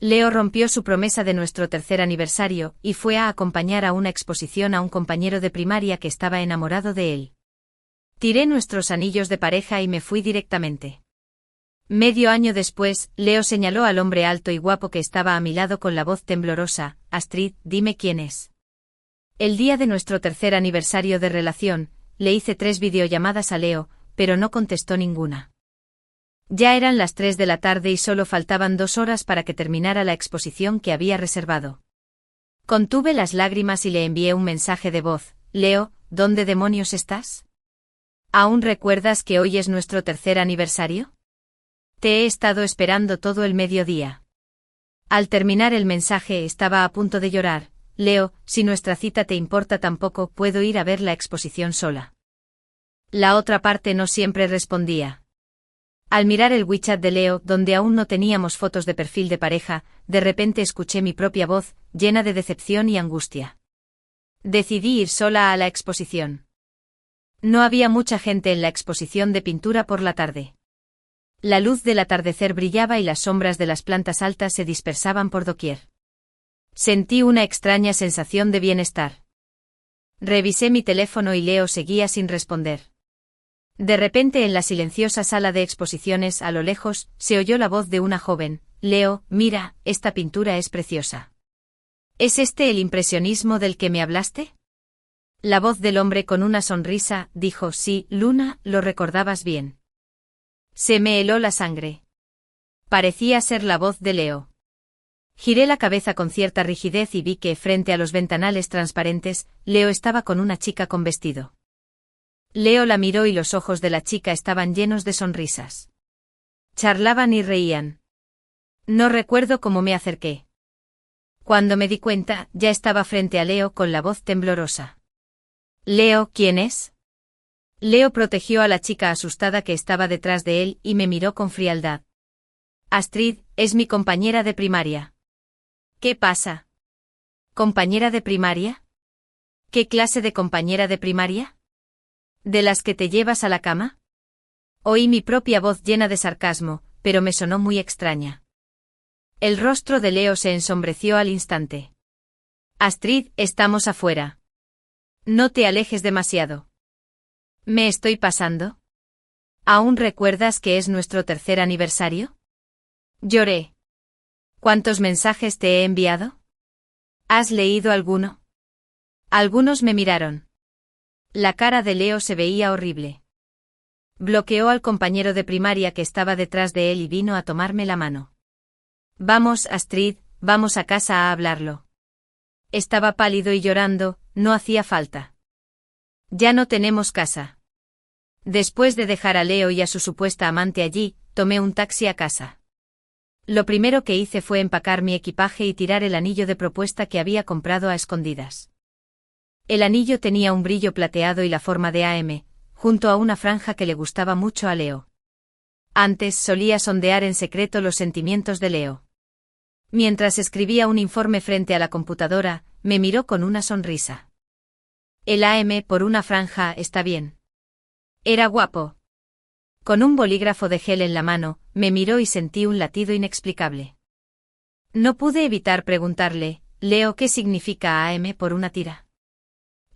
Leo rompió su promesa de nuestro tercer aniversario y fue a acompañar a una exposición a un compañero de primaria que estaba enamorado de él. Tiré nuestros anillos de pareja y me fui directamente. Medio año después, Leo señaló al hombre alto y guapo que estaba a mi lado con la voz temblorosa: Astrid, dime quién es. El día de nuestro tercer aniversario de relación, le hice 3 videollamadas a Leo, pero no contestó ninguna. Ya eran las 3 de la tarde y solo faltaban 2 horas para que terminara la exposición que había reservado. Contuve las lágrimas y le envié un mensaje de voz: Leo, ¿dónde demonios estás? ¿Aún recuerdas que hoy es nuestro tercer aniversario? Te he estado esperando todo el mediodía. Al terminar el mensaje estaba a punto de llorar. Leo, si nuestra cita te importa tampoco, puedo ir a ver la exposición sola. La otra parte no siempre respondía. Al mirar el WeChat de Leo, donde aún no teníamos fotos de perfil de pareja, de repente escuché mi propia voz, llena de decepción y angustia. Decidí ir sola a la exposición. No había mucha gente en la exposición de pintura por la tarde. La luz del atardecer brillaba y las sombras de las plantas altas se dispersaban por doquier. Sentí una extraña sensación de bienestar. Revisé mi teléfono y Leo seguía sin responder. De repente, en la silenciosa sala de exposiciones a lo lejos, se oyó la voz de una joven: Leo, mira, esta pintura es preciosa. ¿Es este el impresionismo del que me hablaste? La voz del hombre con una sonrisa dijo: sí, Luna, lo recordabas bien. Se me heló la sangre. Parecía ser la voz de Leo. Giré la cabeza con cierta rigidez y vi que, frente a los ventanales transparentes, Leo estaba con una chica con vestido. Leo la miró y los ojos de la chica estaban llenos de sonrisas. Charlaban y reían. No recuerdo cómo me acerqué. Cuando me di cuenta, ya estaba frente a Leo con la voz temblorosa. Leo, ¿quién es? Leo protegió a la chica asustada que estaba detrás de él y me miró con frialdad. Astrid, es mi compañera de primaria. ¿Qué pasa? ¿Compañera de primaria? ¿Qué clase de compañera de primaria? ¿De las que te llevas a la cama? Oí mi propia voz llena de sarcasmo, pero me sonó muy extraña. El rostro de Leo se ensombreció al instante. Astrid, estamos afuera. No te alejes demasiado. ¿Me estoy pasando? ¿Aún recuerdas que es nuestro tercer aniversario? Lloré. ¿Cuántos mensajes te he enviado? ¿Has leído alguno? Algunos me miraron. La cara de Leo se veía horrible. Bloqueó al compañero de primaria que estaba detrás de él y vino a tomarme la mano. Vamos, Astrid, vamos a casa a hablarlo. Estaba pálido y llorando, no hacía falta. Ya no tenemos casa. Después de dejar a Leo y a su supuesta amante allí, tomé un taxi a casa. Lo primero que hice fue empacar mi equipaje y tirar el anillo de propuesta que había comprado a escondidas. El anillo tenía un brillo plateado y la forma de AM, junto a una franja que le gustaba mucho a Leo. Antes solía sondear en secreto los sentimientos de Leo. Mientras escribía un informe frente a la computadora, me miró con una sonrisa. El AM por una franja está bien. Era guapo. Con un bolígrafo de gel en la mano, me miró y sentí un latido inexplicable. No pude evitar preguntarle: Leo, ¿qué significa AM por una tira?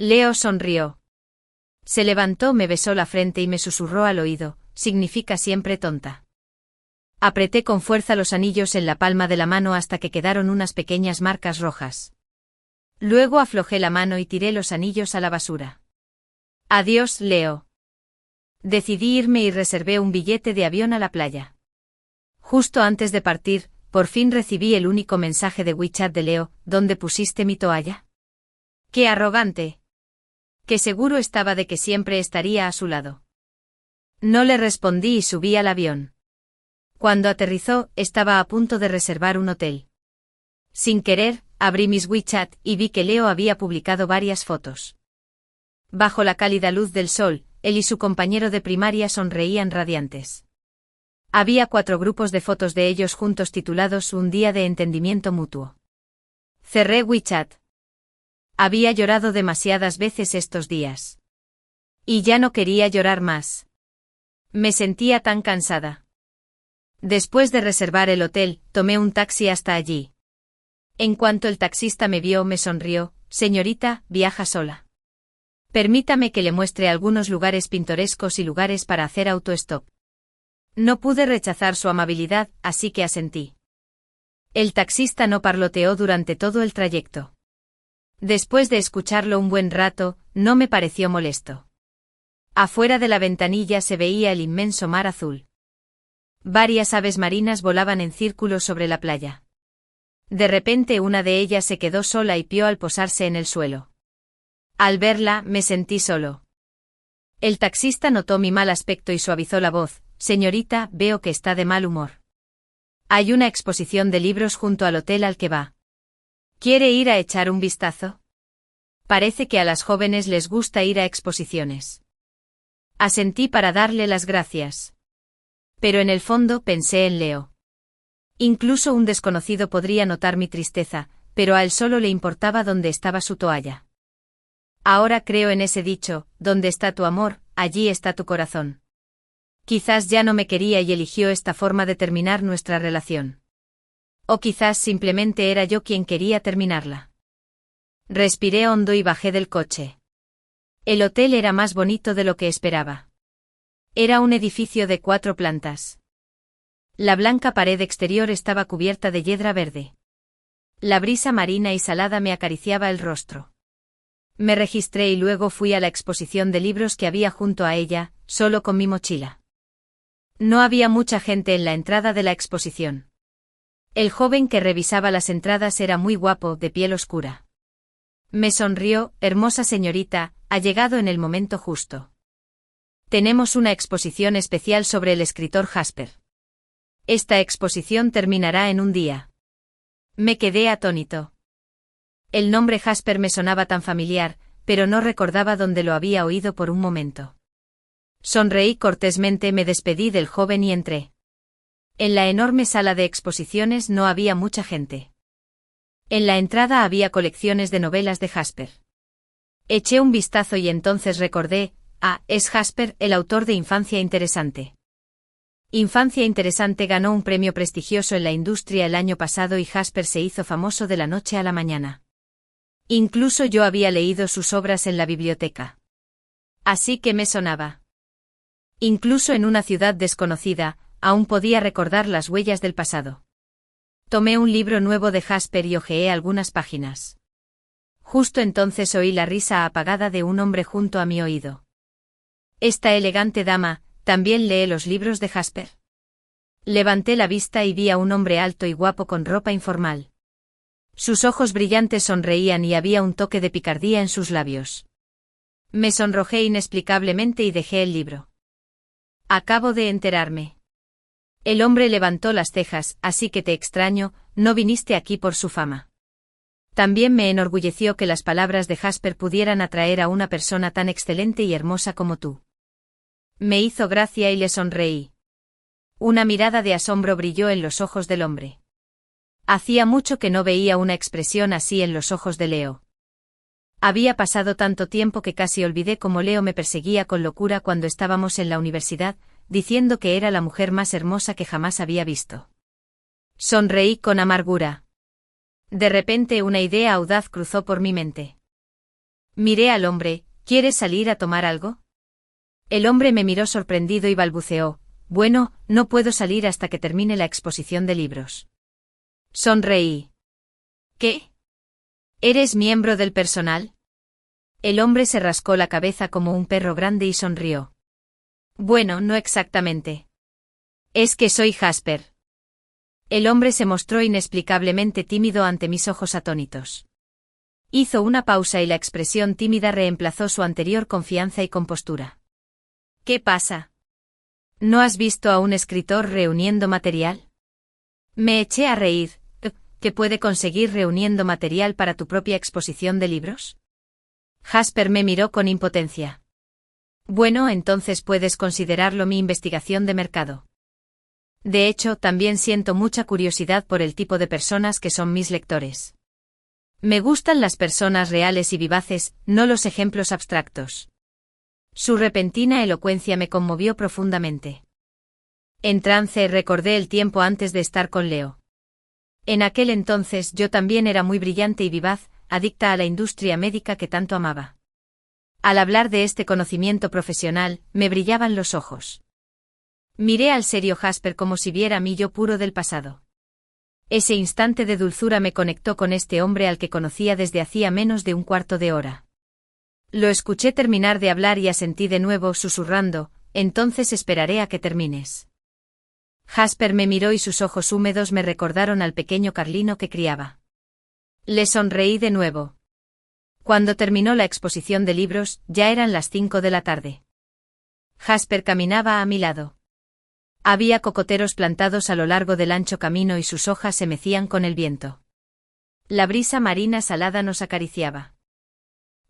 Leo sonrió. Se levantó, me besó la frente y me susurró al oído: significa siempre tonta. Apreté con fuerza los anillos en la palma de la mano hasta que quedaron unas pequeñas marcas rojas. Luego aflojé la mano y tiré los anillos a la basura. Adiós, Leo. Decidí irme y reservé un billete de avión a la playa. Justo antes de partir, por fin recibí el único mensaje de WeChat de Leo: ¿dónde pusiste mi toalla? ¡Qué arrogante! Que seguro estaba de que siempre estaría a su lado. No le respondí y subí al avión. Cuando aterrizó, estaba a punto de reservar un hotel. Sin querer, abrí mis WeChat y vi que Leo había publicado varias fotos. Bajo la cálida luz del sol, él y su compañero de primaria sonreían radiantes. Había 4 grupos de fotos de ellos juntos titulados Un día de entendimiento mutuo. Cerré WeChat. Había llorado demasiadas veces estos días. Y ya no quería llorar más. Me sentía tan cansada. Después de reservar el hotel, tomé un taxi hasta allí. En cuanto el taxista me vio, me sonrió. Señorita, viaja sola. Permítame que le muestre algunos lugares pintorescos y lugares para hacer autostop. No pude rechazar su amabilidad, así que asentí. El taxista no parloteó durante todo el trayecto. Después de escucharlo un buen rato, no me pareció molesto. Afuera de la ventanilla se veía el inmenso mar azul. Varias aves marinas volaban en círculos sobre la playa. De repente una de ellas se quedó sola y pió al posarse en el suelo. Al verla, me sentí solo. El taxista notó mi mal aspecto y suavizó la voz. Señorita, veo que está de mal humor. Hay una exposición de libros junto al hotel al que va. ¿Quiere ir a echar un vistazo? Parece que a las jóvenes les gusta ir a exposiciones. Asentí para darle las gracias. Pero en el fondo pensé en Leo. Incluso un desconocido podría notar mi tristeza, pero a él solo le importaba dónde estaba su toalla. Ahora creo en ese dicho, donde está tu amor, allí está tu corazón. Quizás ya no me quería y eligió esta forma de terminar nuestra relación. O quizás simplemente era yo quien quería terminarla. Respiré hondo y bajé del coche. El hotel era más bonito de lo que esperaba. Era un edificio de 4 plantas. La blanca pared exterior estaba cubierta de hiedra verde. La brisa marina y salada me acariciaba el rostro. Me registré y luego fui a la exposición de libros que había junto a ella, solo con mi mochila. No había mucha gente en la entrada de la exposición. El joven que revisaba las entradas era muy guapo, de piel oscura. Me sonrió. Hermosa señorita, ha llegado en el momento justo. Tenemos una exposición especial sobre el escritor Jasper. Esta exposición terminará en un día. Me quedé atónito. El nombre Jasper me sonaba tan familiar, pero no recordaba dónde lo había oído por un momento. Sonreí cortésmente, me despedí del joven y entré. En la enorme sala de exposiciones no había mucha gente. En la entrada había colecciones de novelas de Jasper. Eché un vistazo y entonces recordé, es Jasper, el autor de Infancia Interesante. Infancia Interesante ganó un premio prestigioso en la industria el año pasado y Jasper se hizo famoso de la noche a la mañana. Incluso yo había leído sus obras en la biblioteca. Así que me sonaba. Incluso en una ciudad desconocida, aún podía recordar las huellas del pasado. Tomé un libro nuevo de Jasper y hojeé algunas páginas. Justo entonces oí la risa apagada de un hombre junto a mi oído. Esta elegante dama, ¿también lee los libros de Jasper? Levanté la vista y vi a un hombre alto y guapo con ropa informal. Sus ojos brillantes sonreían y había un toque de picardía en sus labios. Me sonrojé inexplicablemente y dejé el libro. Acabo de enterarme. El hombre levantó las cejas. Así que te extraño, no viniste aquí por su fama. También me enorgulleció que las palabras de Jasper pudieran atraer a una persona tan excelente y hermosa como tú. Me hizo gracia y le sonreí. Una mirada de asombro brilló en los ojos del hombre. Hacía mucho que no veía una expresión así en los ojos de Leo. Había pasado tanto tiempo que casi olvidé cómo Leo me perseguía con locura cuando estábamos en la universidad, diciendo que era la mujer más hermosa que jamás había visto. Sonreí con amargura. De repente una idea audaz cruzó por mi mente. Miré al hombre. ¿Quieres salir a tomar algo? El hombre me miró sorprendido y balbuceó. Bueno, no puedo salir hasta que termine la exposición de libros. Sonreí. ¿Qué? ¿Eres miembro del personal? El hombre se rascó la cabeza como un perro grande y sonrió. Bueno, no exactamente. Es que soy Jasper. El hombre se mostró inexplicablemente tímido ante mis ojos atónitos. Hizo una pausa y la expresión tímida reemplazó su anterior confianza y compostura. ¿Qué pasa? ¿No has visto a un escritor reuniendo material? Me eché a reír. ¿Qué puede conseguir reuniendo material para tu propia exposición de libros? Jasper me miró con impotencia. Bueno, entonces puedes considerarlo mi investigación de mercado. De hecho, también siento mucha curiosidad por el tipo de personas que son mis lectores. Me gustan las personas reales y vivaces, no los ejemplos abstractos. Su repentina elocuencia me conmovió profundamente. En trance recordé el tiempo antes de estar con Leo. En aquel entonces yo también era muy brillante y vivaz, adicta a la industria médica que tanto amaba. Al hablar de este conocimiento profesional, me brillaban los ojos. Miré al serio Jasper como si viera mi yo puro del pasado. Ese instante de dulzura me conectó con este hombre al que conocía desde hacía menos de un cuarto de hora. Lo escuché terminar de hablar y asentí de nuevo susurrando, entonces esperaré a que termines. Jasper me miró y sus ojos húmedos me recordaron al pequeño Carlino que criaba. Le sonreí de nuevo. Cuando terminó la exposición de libros, ya eran las 5 de la tarde. Jasper caminaba a mi lado. Había cocoteros plantados a lo largo del ancho camino y sus hojas se mecían con el viento. La brisa marina salada nos acariciaba.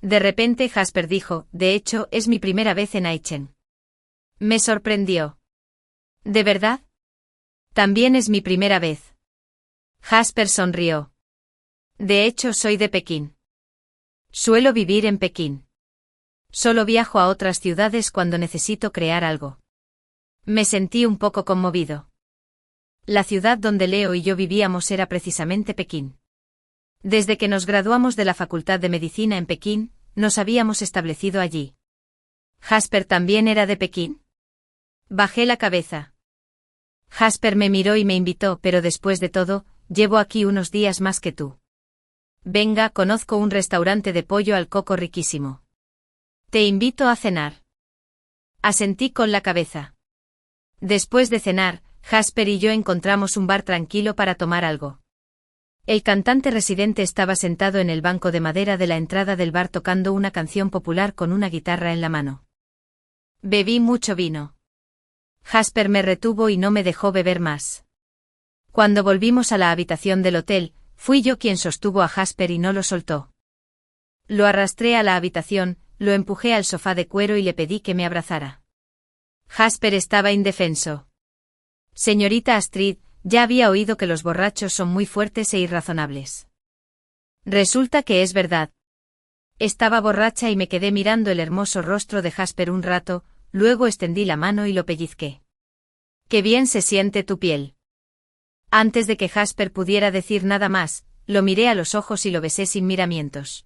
De repente Jasper dijo, de hecho, es mi primera vez en Aichen. Me sorprendió. ¿De verdad? También es mi primera vez. Jasper sonrió. De hecho, soy de Pekín. Suelo vivir en Pekín. Solo viajo a otras ciudades cuando necesito crear algo. Me sentí un poco conmovido. La ciudad donde Leo y yo vivíamos era precisamente Pekín. Desde que nos graduamos de la Facultad de Medicina en Pekín, nos habíamos establecido allí. ¿Jasper también era de Pekín? Bajé la cabeza. Jasper me miró y me invitó, pero después de todo, llevo aquí unos días más que tú. Venga, conozco un restaurante de pollo al coco riquísimo. Te invito a cenar. Asentí con la cabeza. Después de cenar, Jasper y yo encontramos un bar tranquilo para tomar algo. El cantante residente estaba sentado en el banco de madera de la entrada del bar tocando una canción popular con una guitarra en la mano. Bebí mucho vino. Jasper me retuvo y no me dejó beber más. Cuando volvimos a la habitación del hotel, fui yo quien sostuvo a Jasper y no lo soltó. Lo arrastré a la habitación, lo empujé al sofá de cuero y le pedí que me abrazara. Jasper estaba indefenso. Señorita Astrid, ya había oído que los borrachos son muy fuertes e irrazonables. Resulta que es verdad. Estaba borracha y me quedé mirando el hermoso rostro de Jasper un rato, luego extendí la mano y lo pellizqué. ¡Qué bien se siente tu piel! Antes de que Jasper pudiera decir nada más, lo miré a los ojos y lo besé sin miramientos.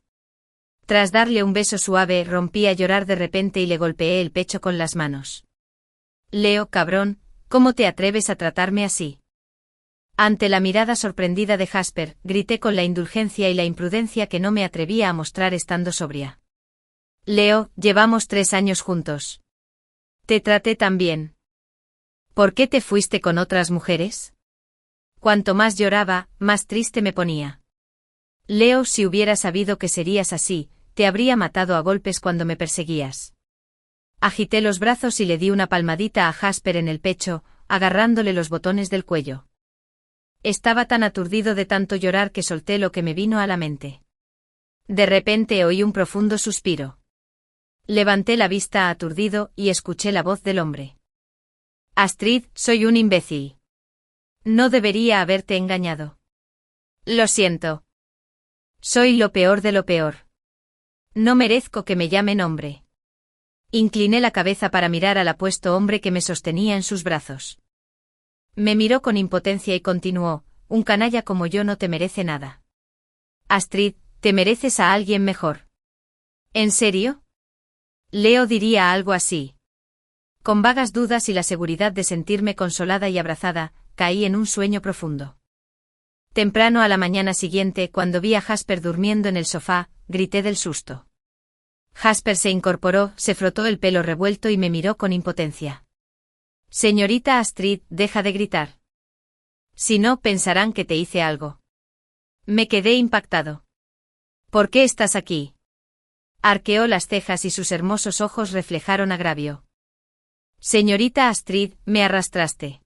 Tras darle un beso suave, rompí a llorar de repente y le golpeé el pecho con las manos. Leo, cabrón, ¿cómo te atreves a tratarme así? Ante la mirada sorprendida de Jasper, grité con la indulgencia y la imprudencia que no me atrevía a mostrar estando sobria. Leo, llevamos 3 años juntos. Te traté tan bien. ¿Por qué te fuiste con otras mujeres? Cuanto más lloraba, más triste me ponía. Leo, si hubiera sabido que serías así, te habría matado a golpes cuando me perseguías. Agité los brazos y le di una palmadita a Jasper en el pecho, agarrándole los botones del cuello. Estaba tan aturdido de tanto llorar que solté lo que me vino a la mente. De repente oí un profundo suspiro. Levanté la vista aturdido y escuché la voz del hombre. Astrid, soy un imbécil. No debería haberte engañado. Lo siento. Soy lo peor de lo peor. No merezco que me llamen hombre. Incliné la cabeza para mirar al apuesto hombre que me sostenía en sus brazos. Me miró con impotencia y continuó, un canalla como yo no te merece nada. Astrid, te mereces a alguien mejor. ¿En serio? Leo diría algo así. Con vagas dudas y la seguridad de sentirme consolada y abrazada, caí en un sueño profundo. Temprano a la mañana siguiente, cuando vi a Jasper durmiendo en el sofá, grité del susto. Jasper se incorporó, se frotó el pelo revuelto y me miró con impotencia. Señorita Astrid, deja de gritar. Si no, pensarán que te hice algo. Me quedé impactado. ¿Por qué estás aquí? Arqueó las cejas y sus hermosos ojos reflejaron agravio. Señorita Astrid, me arrastraste.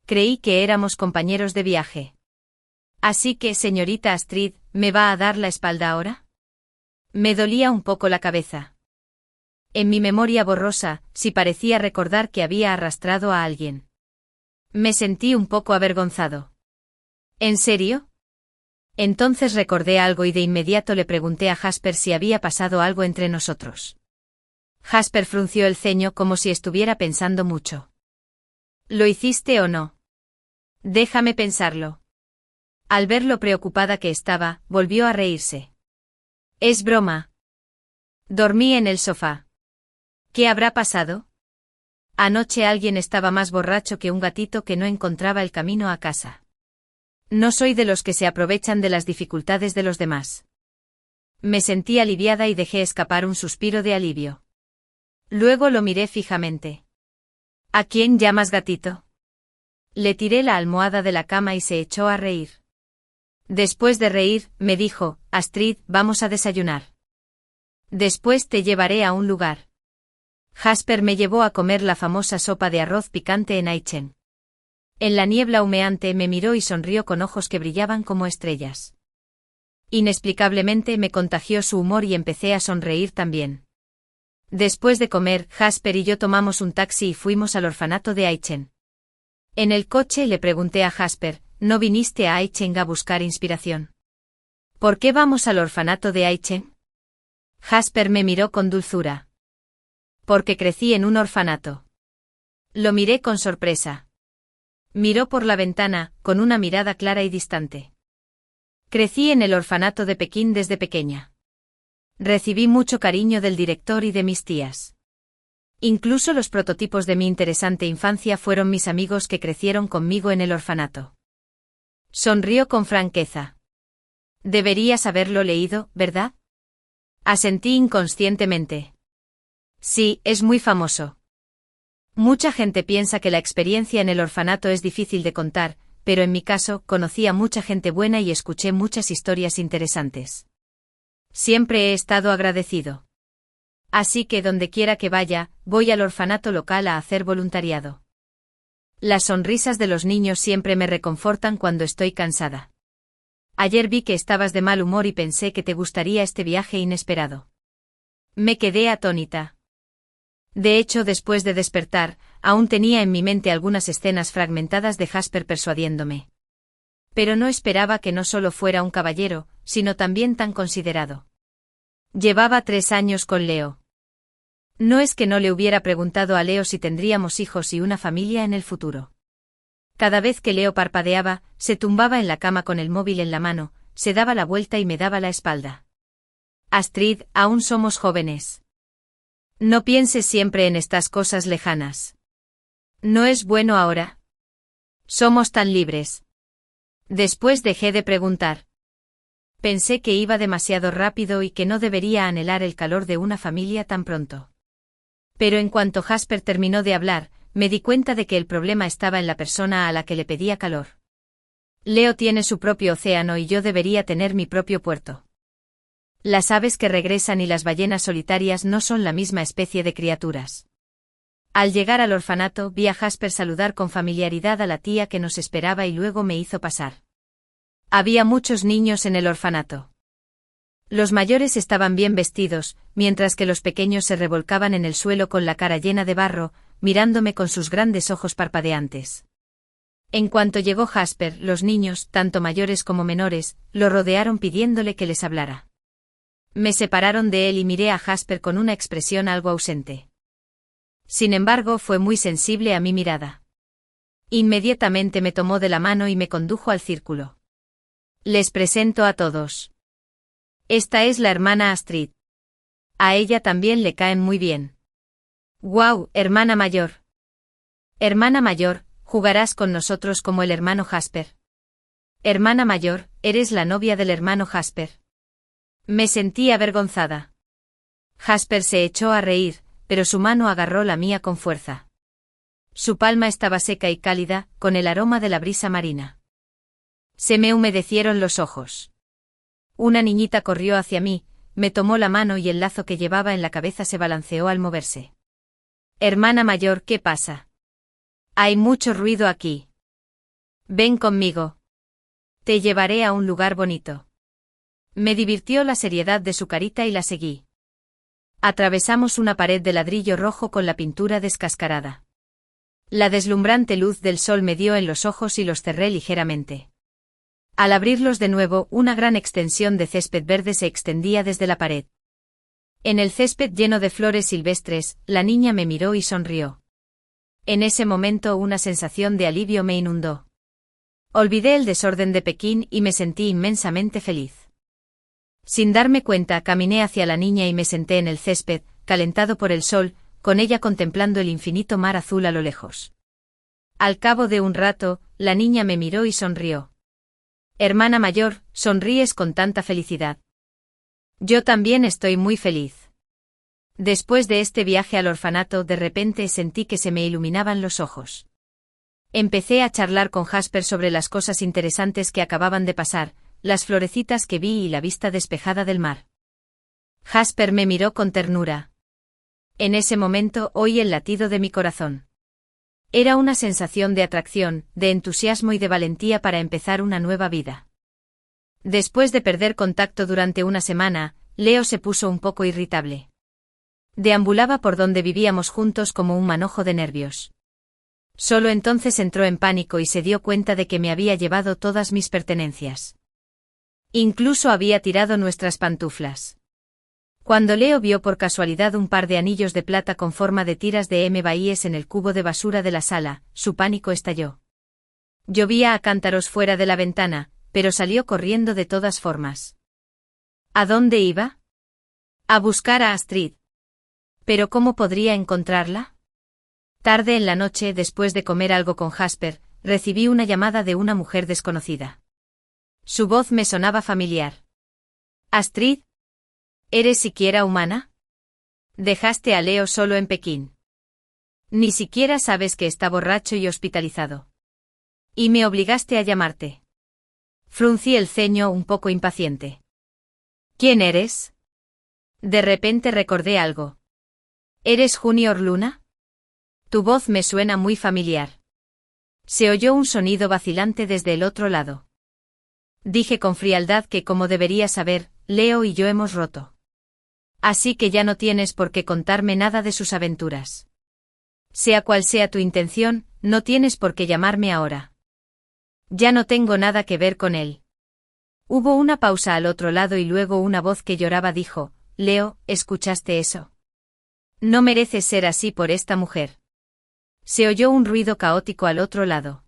Creí que éramos compañeros de viaje. Así que, señorita Astrid, ¿me va a dar la espalda ahora? Me dolía un poco la cabeza. En mi memoria borrosa, sí parecía recordar que había arrastrado a alguien. Me sentí un poco avergonzado. ¿En serio? Entonces recordé algo y de inmediato le pregunté a Jasper si había pasado algo entre nosotros. Jasper frunció el ceño como si estuviera pensando mucho. ¿Lo hiciste o no? Déjame pensarlo. Al ver lo preocupada que estaba, volvió a reírse. Es broma. Dormí en el sofá. ¿Qué habrá pasado? Anoche alguien estaba más borracho que un gatito que no encontraba el camino a casa. No soy de los que se aprovechan de las dificultades de los demás. Me sentí aliviada y dejé escapar un suspiro de alivio. Luego lo miré fijamente. ¿A quién llamas gatito? Le tiré la almohada de la cama y se echó a reír. Después de reír, me dijo, Astrid, vamos a desayunar. Después te llevaré a un lugar. Jasper me llevó a comer la famosa sopa de arroz picante en Aichen. En la niebla humeante me miró y sonrió con ojos que brillaban como estrellas. Inexplicablemente me contagió su humor y empecé a sonreír también. Después de comer, Jasper y yo tomamos un taxi y fuimos al orfanato de Aichen. En el coche le pregunté a Jasper, ¿no viniste a Aichen a buscar inspiración? ¿Por qué vamos al orfanato de Aichen? Jasper me miró con dulzura. Porque crecí en un orfanato. Lo miré con sorpresa. Miró por la ventana, con una mirada clara y distante. Crecí en el orfanato de Pekín desde pequeña. Recibí mucho cariño del director y de mis tías. Incluso los prototipos de mi interesante infancia fueron mis amigos que crecieron conmigo en el orfanato. Sonrió con franqueza. Deberías haberlo leído, ¿verdad? Asentí inconscientemente. Sí, es muy famoso. Mucha gente piensa que la experiencia en el orfanato es difícil de contar, pero en mi caso, conocí a mucha gente buena y escuché muchas historias interesantes. Siempre he estado agradecido. Así que donde quiera que vaya, voy al orfanato local a hacer voluntariado. Las sonrisas de los niños siempre me reconfortan cuando estoy cansada. Ayer vi que estabas de mal humor y pensé que te gustaría este viaje inesperado. Me quedé atónita. De hecho, después de despertar, aún tenía en mi mente algunas escenas fragmentadas de Jasper persuadiéndome. Pero no esperaba que no solo fuera un caballero, sino también tan considerado. Llevaba 3 años con Leo. No es que no le hubiera preguntado a Leo si tendríamos hijos y una familia en el futuro. Cada vez que Leo parpadeaba, se tumbaba en la cama con el móvil en la mano, se daba la vuelta y me daba la espalda. Astrid, aún somos jóvenes. No pienses siempre en estas cosas lejanas. ¿No es bueno ahora? Somos tan libres. Después dejé de preguntar. Pensé que iba demasiado rápido y que no debería anhelar el calor de una familia tan pronto. Pero en cuanto Jasper terminó de hablar, me di cuenta de que el problema estaba en la persona a la que le pedía calor. Leo tiene su propio océano y yo debería tener mi propio puerto. Las aves que regresan y las ballenas solitarias no son la misma especie de criaturas. Al llegar al orfanato, vi a Jasper saludar con familiaridad a la tía que nos esperaba y luego me hizo pasar. Había muchos niños en el orfanato. Los mayores estaban bien vestidos, mientras que los pequeños se revolcaban en el suelo con la cara llena de barro, mirándome con sus grandes ojos parpadeantes. En cuanto llegó Jasper, los niños, tanto mayores como menores, lo rodearon pidiéndole que les hablara. Me separaron de él y miré a Jasper con una expresión algo ausente. Sin embargo, fue muy sensible a mi mirada. Inmediatamente me tomó de la mano y me condujo al círculo. Les presento a todos. Esta es la hermana Astrid. A ella también le caen muy bien. ¡Guau, hermana mayor! Hermana mayor, ¿jugarás con nosotros como el hermano Jasper? Hermana mayor, ¿eres la novia del hermano Jasper? Me sentí avergonzada. Jasper se echó a reír, pero su mano agarró la mía con fuerza. Su palma estaba seca y cálida, con el aroma de la brisa marina. Se me humedecieron los ojos. Una niñita corrió hacia mí, me tomó la mano y el lazo que llevaba en la cabeza se balanceó al moverse. Hermana mayor, ¿qué pasa? Hay mucho ruido aquí. Ven conmigo. Te llevaré a un lugar bonito. Me divirtió la seriedad de su carita y la seguí. Atravesamos una pared de ladrillo rojo con la pintura descascarada. La deslumbrante luz del sol me dio en los ojos y los cerré ligeramente. Al abrirlos de nuevo, una gran extensión de césped verde se extendía desde la pared. En el césped lleno de flores silvestres, la niña me miró y sonrió. En ese momento una sensación de alivio me inundó. Olvidé el desorden de Pekín y me sentí inmensamente feliz. Sin darme cuenta, caminé hacia la niña y me senté en el césped, calentado por el sol, con ella contemplando el infinito mar azul a lo lejos. Al cabo de un rato, la niña me miró y sonrió. Hermana mayor, sonríes con tanta felicidad. Yo también estoy muy feliz. Después de este viaje al orfanato, de repente sentí que se me iluminaban los ojos. Empecé a charlar con Jasper sobre las cosas interesantes que acababan de pasar, las florecitas que vi y la vista despejada del mar. Jasper me miró con ternura. En ese momento oí el latido de mi corazón. Era una sensación de atracción, de entusiasmo y de valentía para empezar una nueva vida. Después de perder contacto durante una semana, Leo se puso un poco irritable. Deambulaba por donde vivíamos juntos como un manojo de nervios. Solo entonces entró en pánico y se dio cuenta de que me había llevado todas mis pertenencias. Incluso había tirado nuestras pantuflas. Cuando Leo vio por casualidad un par de anillos de plata con forma de tiras de bahíes en el cubo de basura de la sala, su pánico estalló. Llovía a cántaros fuera de la ventana, pero salió corriendo de todas formas. ¿A dónde iba? A buscar a Astrid. ¿Pero cómo podría encontrarla? Tarde en la noche, después de comer algo con Jasper, recibí una llamada de una mujer desconocida. Su voz me sonaba familiar. Astrid, ¿eres siquiera humana? Dejaste a Leo solo en Pekín. Ni siquiera sabes que está borracho y hospitalizado. Y me obligaste a llamarte. Fruncí el ceño un poco impaciente. ¿Quién eres? De repente recordé algo. ¿Eres Junior Luna? Tu voz me suena muy familiar. Se oyó un sonido vacilante desde el otro lado. Dije con frialdad que, como deberías saber, Leo y yo hemos roto. Así que ya no tienes por qué contarme nada de sus aventuras. Sea cual sea tu intención, no tienes por qué llamarme ahora. Ya no tengo nada que ver con él. Hubo una pausa al otro lado y luego una voz que lloraba dijo, Leo, ¿escuchaste eso? No mereces ser así por esta mujer. Se oyó un ruido caótico al otro lado.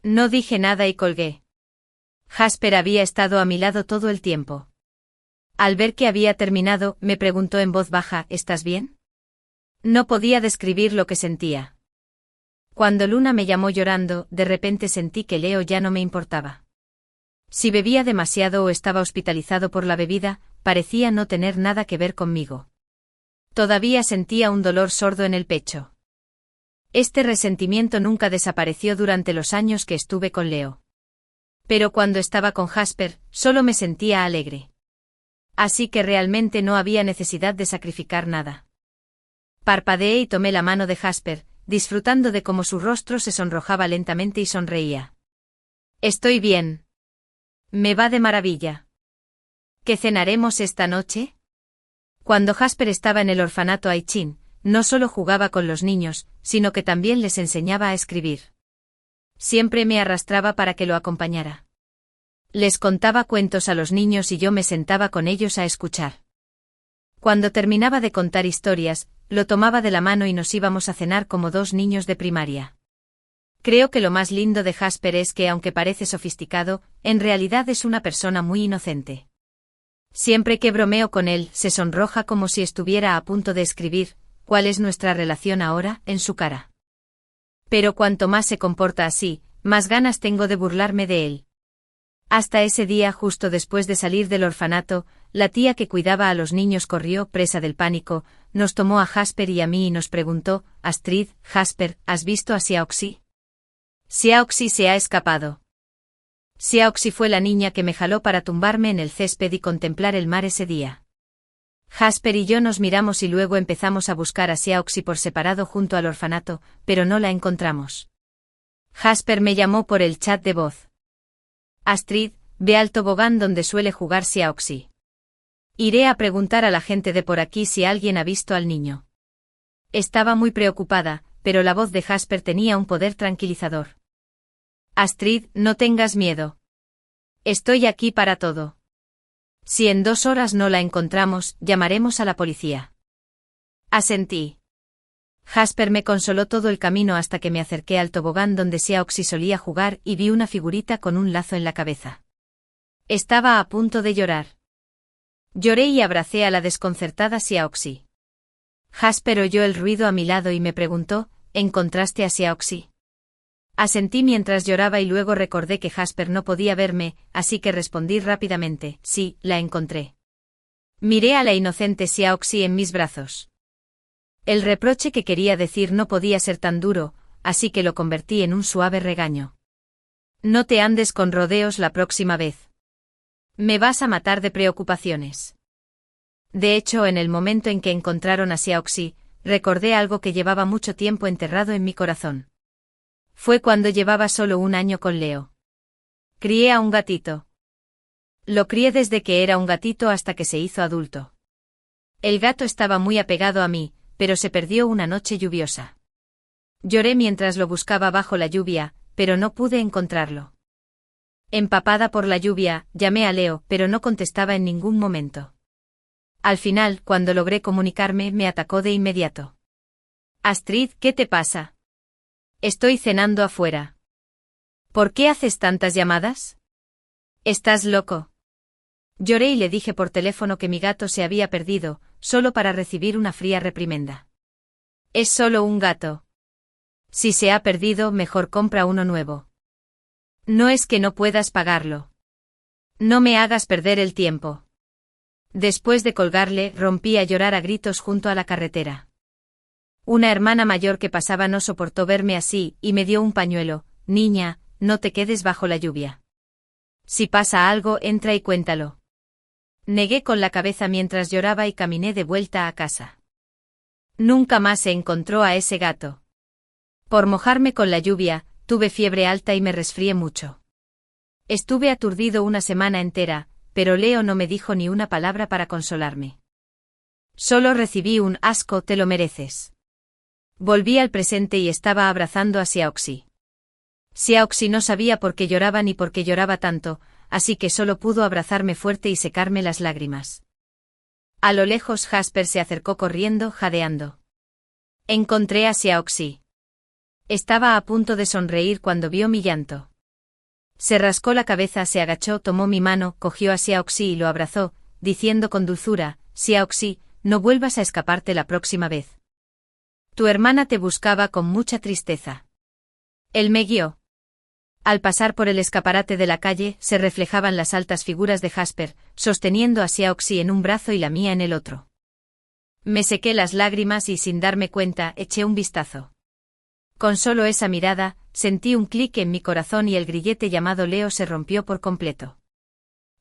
No dije nada y colgué. Jasper había estado a mi lado todo el tiempo. Al ver que había terminado, me preguntó en voz baja, ¿estás bien? No podía describir lo que sentía. Cuando Luna me llamó llorando, de repente sentí que Leo ya no me importaba. Si bebía demasiado o estaba hospitalizado por la bebida, parecía no tener nada que ver conmigo. Todavía sentía un dolor sordo en el pecho. Este resentimiento nunca desapareció durante los años que estuve con Leo. Pero cuando estaba con Jasper, solo me sentía alegre. Así que realmente no había necesidad de sacrificar nada. Parpadeé y tomé la mano de Jasper, disfrutando de cómo su rostro se sonrojaba lentamente y sonreía. Estoy bien. Me va de maravilla. ¿Qué cenaremos esta noche? Cuando Jasper estaba en el orfanato Aichin, no solo jugaba con los niños, sino que también les enseñaba a escribir. Siempre me arrastraba para que lo acompañara. Les contaba cuentos a los niños y yo me sentaba con ellos a escuchar. Cuando terminaba de contar historias, lo tomaba de la mano y nos íbamos a cenar como dos niños de primaria. Creo que lo más lindo de Jasper es que, aunque parece sofisticado, en realidad es una persona muy inocente. Siempre que bromeo con él, se sonroja como si estuviera a punto de escribir ¿cuál es nuestra relación ahora?, en su cara. Pero cuanto más se comporta así, más ganas tengo de burlarme de él. Hasta ese día, justo después de salir del orfanato, la tía que cuidaba a los niños corrió, presa del pánico, nos tomó a Jasper y a mí y nos preguntó, Astrid, Jasper, ¿has visto a Xiaoxi? Xiaoxi se ha escapado. Xiaoxi fue la niña que me jaló para tumbarme en el césped y contemplar el mar ese día. Jasper y yo nos miramos y luego empezamos a buscar a Xiaoxi por separado junto al orfanato, pero no la encontramos. Jasper me llamó por el chat de voz. Astrid, ve al tobogán donde suele jugar Xiaoxi. Iré a preguntar a la gente de por aquí si alguien ha visto al niño. Estaba muy preocupada, pero la voz de Jasper tenía un poder tranquilizador. Astrid, no tengas miedo. Estoy aquí para todo. Si en 2 horas no la encontramos, llamaremos a la policía. Asentí. Jasper me consoló todo el camino hasta que me acerqué al tobogán donde Xiaoxi solía jugar y vi una figurita con un lazo en la cabeza. Estaba a punto de llorar. Lloré y abracé a la desconcertada Xiaoxi. Jasper oyó el ruido a mi lado y me preguntó, ¿encontraste a Xiaoxi? Asentí mientras lloraba y luego recordé que Jasper no podía verme, así que respondí rápidamente, sí, la encontré. Miré a la inocente Xiaoxi en mis brazos. El reproche que quería decir no podía ser tan duro, así que lo convertí en un suave regaño. No te andes con rodeos la próxima vez. Me vas a matar de preocupaciones. De hecho, en el momento en que encontraron a Xiaoxi, recordé algo que llevaba mucho tiempo enterrado en mi corazón. Fue cuando llevaba solo un año con Leo. Crié a un gatito. Lo crié desde que era un gatito hasta que se hizo adulto. El gato estaba muy apegado a mí, pero se perdió una noche lluviosa. Lloré mientras lo buscaba bajo la lluvia, pero no pude encontrarlo. Empapada por la lluvia, llamé a Leo, pero no contestaba en ningún momento. Al final, cuando logré comunicarme, me atacó de inmediato. Astrid, ¿qué te pasa? Estoy cenando afuera. ¿Por qué haces tantas llamadas? ¿Estás loco? Lloré y le dije por teléfono que mi gato se había perdido, solo para recibir una fría reprimenda. Es solo un gato. Si se ha perdido, mejor compra uno nuevo. No es que no puedas pagarlo. No me hagas perder el tiempo. Después de colgarle, rompí a llorar a gritos junto a la carretera. Una hermana mayor que pasaba no soportó verme así, y me dio un pañuelo. Niña, no te quedes bajo la lluvia. Si pasa algo, entra y cuéntalo. Negué con la cabeza mientras lloraba y caminé de vuelta a casa. Nunca más se encontró a ese gato. Por mojarme con la lluvia, tuve fiebre alta y me resfrié mucho. Estuve aturdido una semana entera, pero Leo no me dijo ni una palabra para consolarme. Solo recibí un asco, te lo mereces. Volví al presente y estaba abrazando a Xiaoxi. Xiaoxi no sabía por qué lloraba ni por qué lloraba tanto, así que solo pudo abrazarme fuerte y secarme las lágrimas. A lo lejos Jasper se acercó corriendo, jadeando. Encontré a Xiaoxi. Estaba a punto de sonreír cuando vio mi llanto. Se rascó la cabeza, se agachó, tomó mi mano, cogió a Xiaoxi y lo abrazó, diciendo con dulzura, Xiaoxi, no vuelvas a escaparte la próxima vez. Tu hermana te buscaba con mucha tristeza. Él me guió. Al pasar por el escaparate de la calle, se reflejaban las altas figuras de Jasper, sosteniendo a Xiaoxi en un brazo y la mía en el otro. Me sequé las lágrimas y sin darme cuenta, eché un vistazo. Con solo esa mirada, sentí un clic en mi corazón y el grillete llamado Leo se rompió por completo.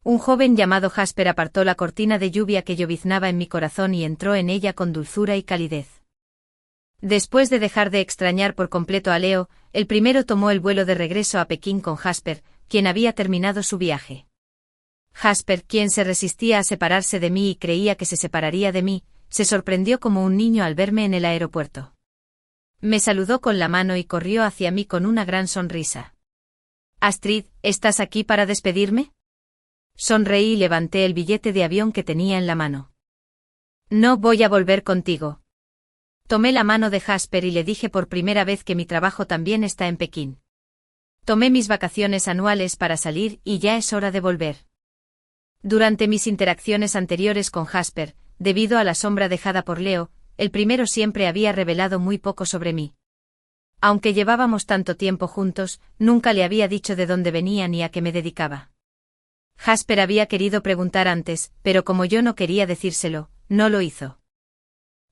Un joven llamado Jasper apartó la cortina de lluvia que lloviznaba en mi corazón y entró en ella con dulzura y calidez. Después de dejar de extrañar por completo a Leo, el primero tomó el vuelo de regreso a Pekín con Jasper, quien había terminado su viaje. Jasper, quien se resistía a separarse de mí y creía que se separaría de mí, se sorprendió como un niño al verme en el aeropuerto. Me saludó con la mano y corrió hacia mí con una gran sonrisa. Astrid, ¿estás aquí para despedirme? Sonreí y levanté el billete de avión que tenía en la mano. No voy a volver contigo. Tomé la mano de Jasper y le dije por primera vez que mi trabajo también está en Pekín. Tomé mis vacaciones anuales para salir y ya es hora de volver. Durante mis interacciones anteriores con Jasper, debido a la sombra dejada por Leo, el primero siempre había revelado muy poco sobre mí. Aunque llevábamos tanto tiempo juntos, nunca le había dicho de dónde venía ni a qué me dedicaba. Jasper había querido preguntar antes, pero como yo no quería decírselo, no lo hizo.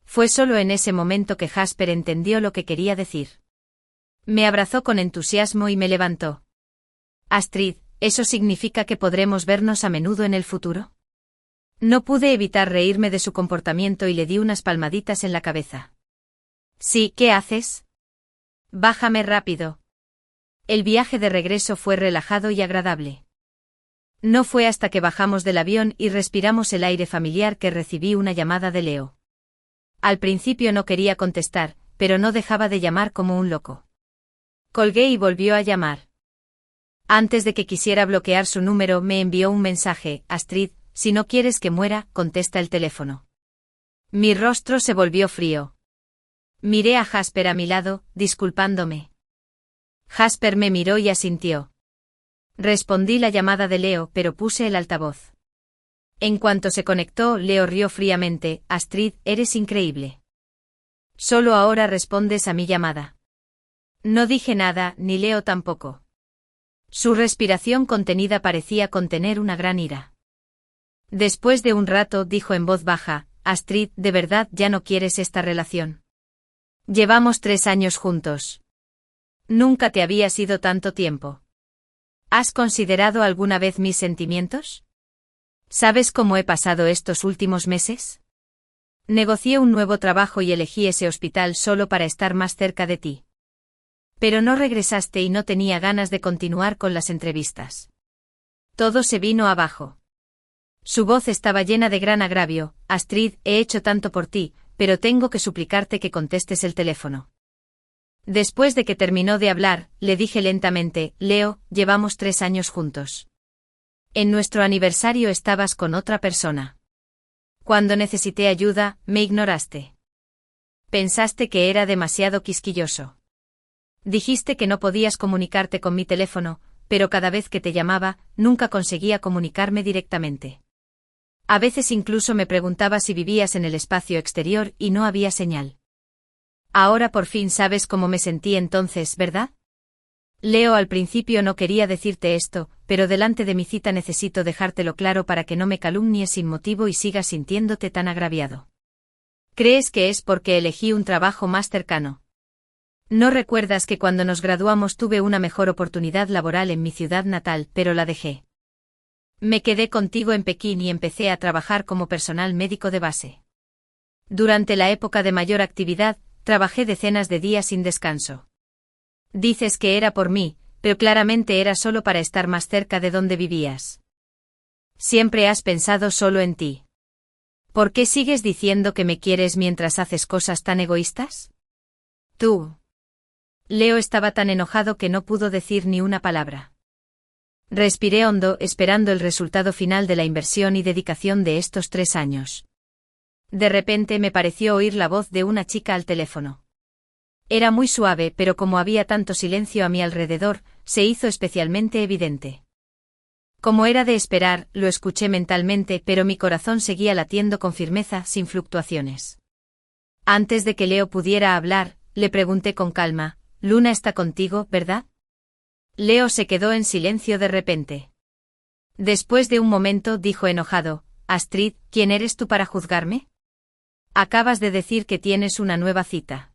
Fue solo en ese momento que Jasper entendió lo que quería decir. Me abrazó con entusiasmo y me levantó. Astrid, ¿eso significa que podremos vernos a menudo en el futuro? No pude evitar reírme de su comportamiento y le di unas palmaditas en la cabeza. Sí, ¿qué haces? Bájame rápido. El viaje de regreso fue relajado y agradable. No fue hasta que bajamos del avión y respiramos el aire familiar que recibí una llamada de Leo. Al principio no quería contestar, pero no dejaba de llamar como un loco. Colgué y volvió a llamar. Antes de que quisiera bloquear su número me envió un mensaje, Astrid, si no quieres que muera, contesta el teléfono. Mi rostro se volvió frío. Miré a Jasper a mi lado, disculpándome. Jasper me miró y asintió. Respondí la llamada de Leo, pero puse el altavoz. En cuanto se conectó, Leo rió fríamente. Astrid, eres increíble. Solo ahora respondes a mi llamada. No dije nada, ni Leo tampoco. Su respiración contenida parecía contener una gran ira. Después de un rato dijo en voz baja, Astrid, ¿de verdad ya no quieres esta relación? Llevamos 3 años juntos. Nunca te había sido tanto tiempo. ¿Has considerado alguna vez mis sentimientos? ¿Sabes cómo he pasado estos últimos meses? Negocié un nuevo trabajo y elegí ese hospital solo para estar más cerca de ti. Pero no regresaste y no tenía ganas de continuar con las entrevistas. Todo se vino abajo. Su voz estaba llena de gran agravio. Astrid, he hecho tanto por ti, pero tengo que suplicarte que contestes el teléfono. Después de que terminó de hablar, le dije lentamente, Leo, llevamos 3 años juntos. En nuestro aniversario estabas con otra persona. Cuando necesité ayuda, me ignoraste. Pensaste que era demasiado quisquilloso. Dijiste que no podías comunicarte con mi teléfono, pero cada vez que te llamaba, nunca conseguía comunicarme directamente. A veces incluso me preguntaba si vivías en el espacio exterior y no había señal. Ahora por fin sabes cómo me sentí entonces, ¿verdad? Leo, al principio no quería decirte esto, pero delante de mi cita necesito dejártelo claro para que no me calumnies sin motivo y sigas sintiéndote tan agraviado. ¿Crees que es porque elegí un trabajo más cercano? ¿No recuerdas que cuando nos graduamos tuve una mejor oportunidad laboral en mi ciudad natal, pero la dejé? Me quedé contigo en Pekín y empecé a trabajar como personal médico de base. Durante la época de mayor actividad, trabajé decenas de días sin descanso. Dices que era por mí, pero claramente era solo para estar más cerca de donde vivías. Siempre has pensado solo en ti. ¿Por qué sigues diciendo que me quieres mientras haces cosas tan egoístas? Tú. Leo estaba tan enojado que no pudo decir ni una palabra. Respiré hondo, esperando el resultado final de la inversión y dedicación de estos 3 años. De repente me pareció oír la voz de una chica al teléfono. Era muy suave, pero como había tanto silencio a mi alrededor, se hizo especialmente evidente. Como era de esperar, lo escuché mentalmente, pero mi corazón seguía latiendo con firmeza, sin fluctuaciones. Antes de que Leo pudiera hablar, le pregunté con calma, Luna está contigo, ¿verdad? Leo se quedó en silencio de repente. Después de un momento dijo enojado, Astrid, ¿quién eres tú para juzgarme? Acabas de decir que tienes una nueva cita.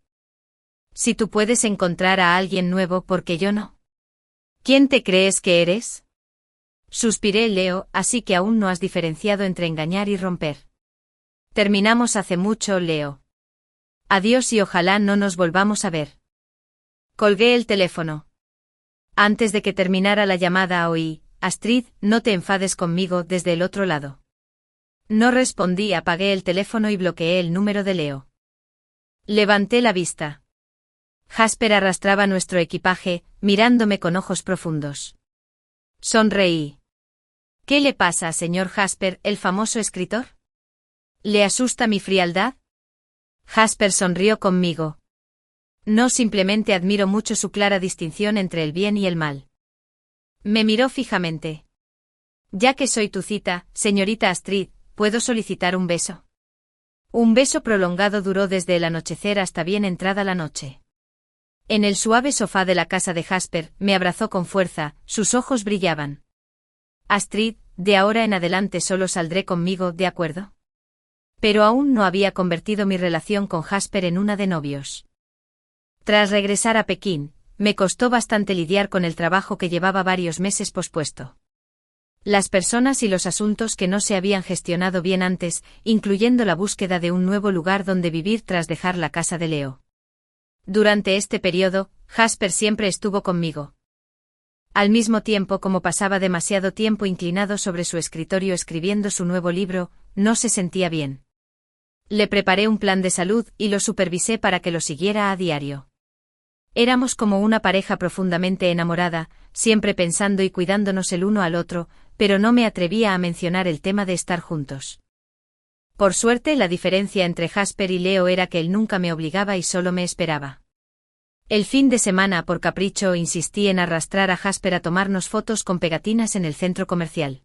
Si tú puedes encontrar a alguien nuevo, ¿por qué yo no? ¿Quién te crees que eres? Suspiré, Leo, así que aún no has diferenciado entre engañar y romper. Terminamos hace mucho, Leo. Adiós y ojalá no nos volvamos a ver. Colgué el teléfono. Antes de que terminara la llamada oí, Astrid, no te enfades conmigo, desde el otro lado. No respondí, apagué el teléfono y bloqueé el número de Leo. Levanté la vista. Jasper arrastraba nuestro equipaje, mirándome con ojos profundos. Sonreí. ¿Qué le pasa, señor Jasper, el famoso escritor? ¿Le asusta mi frialdad? Jasper sonrió conmigo. No, simplemente admiro mucho su clara distinción entre el bien y el mal. Me miró fijamente. Ya que soy tu cita, señorita Astrid, ¿puedo solicitar un beso? Un beso prolongado duró desde el anochecer hasta bien entrada la noche. En el suave sofá de la casa de Jasper, me abrazó con fuerza, sus ojos brillaban. Astrid, de ahora en adelante solo saldré conmigo, ¿de acuerdo? Pero aún no había convertido mi relación con Jasper en una de novios. Tras regresar a Pekín, me costó bastante lidiar con el trabajo que llevaba varios meses pospuesto. Las personas y los asuntos que no se habían gestionado bien antes, incluyendo la búsqueda de un nuevo lugar donde vivir tras dejar la casa de Leo. Durante este periodo, Jasper siempre estuvo conmigo. Al mismo tiempo, como pasaba demasiado tiempo inclinado sobre su escritorio escribiendo su nuevo libro, no se sentía bien. Le preparé un plan de salud y lo supervisé para que lo siguiera a diario. Éramos como una pareja profundamente enamorada, siempre pensando y cuidándonos el uno al otro, pero no me atrevía a mencionar el tema de estar juntos. Por suerte, la diferencia entre Jasper y Leo era que él nunca me obligaba y solo me esperaba. El fin de semana, por capricho, insistí en arrastrar a Jasper a tomarnos fotos con pegatinas en el centro comercial.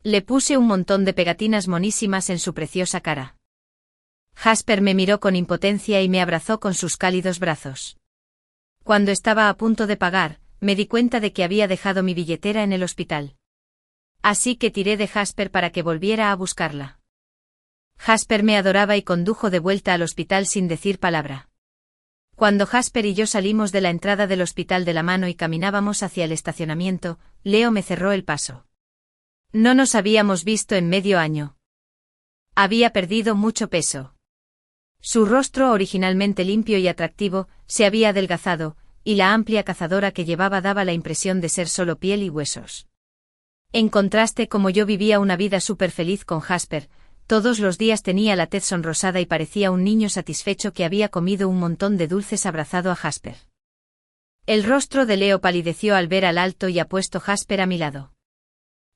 Le puse un montón de pegatinas monísimas en su preciosa cara. Jasper me miró con impotencia y me abrazó con sus cálidos brazos. Cuando estaba a punto de pagar, me di cuenta de que había dejado mi billetera en el hospital. Así que tiré de Jasper para que volviera a buscarla. Jasper me adoraba y condujo de vuelta al hospital sin decir palabra. Cuando Jasper y yo salimos de la entrada del hospital de la mano y caminábamos hacia el estacionamiento, Leo me cerró el paso. No nos habíamos visto en medio año. Había perdido mucho peso. Su rostro, originalmente limpio y atractivo, se había adelgazado, y la amplia cazadora que llevaba daba la impresión de ser solo piel y huesos. En contraste, como yo vivía una vida súper feliz con Jasper, todos los días tenía la tez sonrosada y parecía un niño satisfecho que había comido un montón de dulces abrazado a Jasper. El rostro de Leo palideció al ver al alto y apuesto Jasper a mi lado.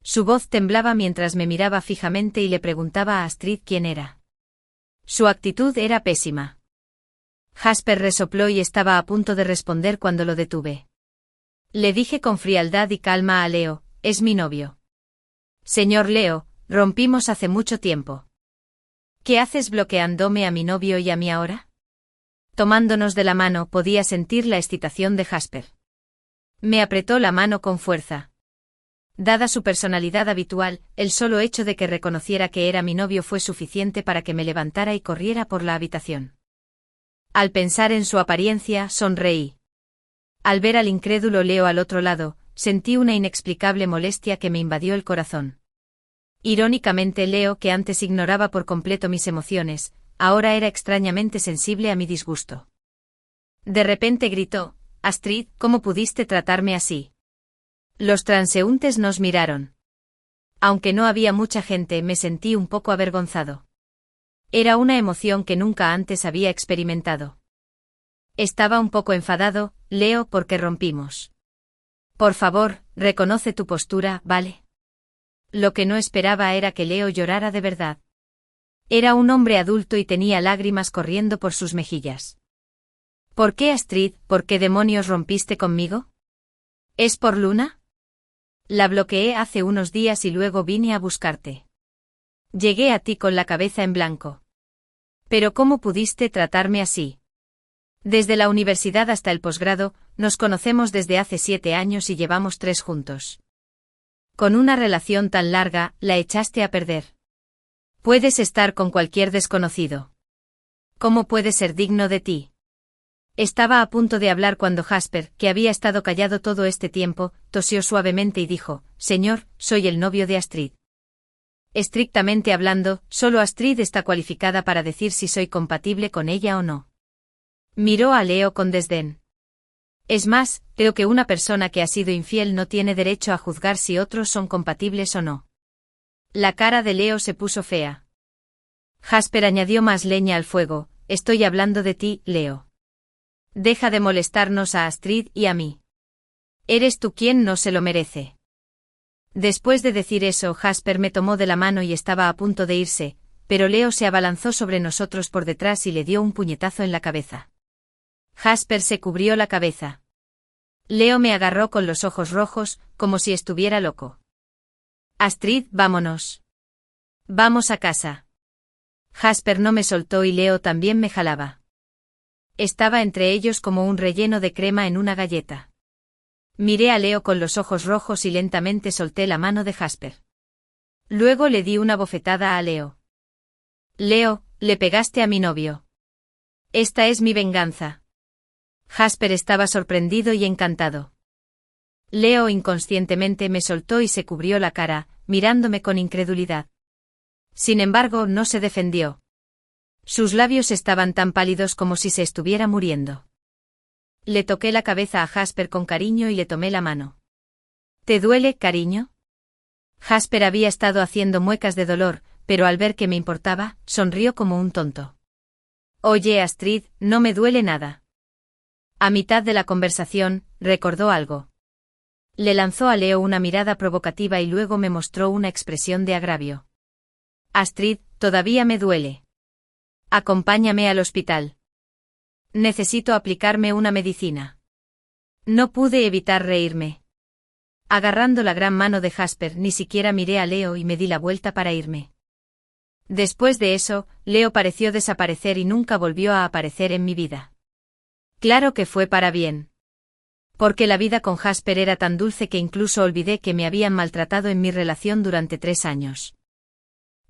Su voz temblaba mientras me miraba fijamente y le preguntaba a Astrid quién era. Su actitud era pésima. Jasper resopló y estaba a punto de responder cuando lo detuve. Le dije con frialdad y calma a Leo, es mi novio. Señor Leo, rompimos hace mucho tiempo. ¿Qué haces bloqueándome a mi novio y a mí ahora? Tomándonos de la mano podía sentir la excitación de Jasper. Me apretó la mano con fuerza. Dada su personalidad habitual, el solo hecho de que reconociera que era mi novio fue suficiente para que me levantara y corriera por la habitación. Al pensar en su apariencia, sonreí. Al ver al incrédulo Leo al otro lado, sentí una inexplicable molestia que me invadió el corazón. Irónicamente, Leo, que antes ignoraba por completo mis emociones, ahora era extrañamente sensible a mi disgusto. De repente gritó, Astrid, ¿cómo pudiste tratarme así? Los transeúntes nos miraron. Aunque no había mucha gente, me sentí un poco avergonzado. Era una emoción que nunca antes había experimentado. Estaba un poco enfadado, Leo, porque rompimos. Por favor, reconoce tu postura, ¿vale? Lo que no esperaba era que Leo llorara de verdad. Era un hombre adulto y tenía lágrimas corriendo por sus mejillas. ¿Por qué, Astrid? ¿Por qué demonios rompiste conmigo? ¿Es por Luna? La bloqueé hace unos días y luego vine a buscarte. Llegué a ti con la cabeza en blanco. Pero ¿cómo pudiste tratarme así? Desde la universidad hasta el posgrado, nos conocemos desde hace 7 años y llevamos 3 juntos. Con una relación tan larga, la echaste a perder. Puedes estar con cualquier desconocido. ¿Cómo puede ser digno de ti? Estaba a punto de hablar cuando Jasper, que había estado callado todo este tiempo, tosió suavemente y dijo, Señor, soy el novio de Astrid. Estrictamente hablando, solo Astrid está cualificada para decir si soy compatible con ella o no. Miró a Leo con desdén. Es más, creo que una persona que ha sido infiel no tiene derecho a juzgar si otros son compatibles o no. La cara de Leo se puso fea. Jasper añadió más leña al fuego, estoy hablando de ti, Leo. Deja de molestarnos a Astrid y a mí. Eres tú quien no se lo merece. Después de decir eso, Jasper me tomó de la mano y estaba a punto de irse, pero Leo se abalanzó sobre nosotros por detrás y le dio un puñetazo en la cabeza. Jasper se cubrió la cabeza. Leo me agarró con los ojos rojos, como si estuviera loco. Astrid, vámonos. Vamos a casa. Jasper no me soltó y Leo también me jalaba. Estaba entre ellos como un relleno de crema en una galleta. Miré a Leo con los ojos rojos y lentamente solté la mano de Jasper. Luego le di una bofetada a Leo. Leo, le pegaste a mi novio. Esta es mi venganza. Jasper estaba sorprendido y encantado. Leo inconscientemente me soltó y se cubrió la cara, mirándome con incredulidad. Sin embargo, no se defendió. Sus labios estaban tan pálidos como si se estuviera muriendo. Le toqué la cabeza a Jasper con cariño y le tomé la mano. ¿Te duele, cariño? Jasper había estado haciendo muecas de dolor, pero al ver que me importaba, sonrió como un tonto. Oye, Astrid, no me duele nada. A mitad de la conversación, recordó algo. Le lanzó a Leo una mirada provocativa y luego me mostró una expresión de agravio. Astrid, todavía me duele. Acompáñame al hospital. Necesito aplicarme una medicina. No pude evitar reírme. Agarrando la gran mano de Jasper, ni siquiera miré a Leo y me di la vuelta para irme. Después de eso, Leo pareció desaparecer y nunca volvió a aparecer en mi vida. Claro que fue para bien. Porque la vida con Jasper era tan dulce que incluso olvidé que me habían maltratado en mi relación durante 3 años.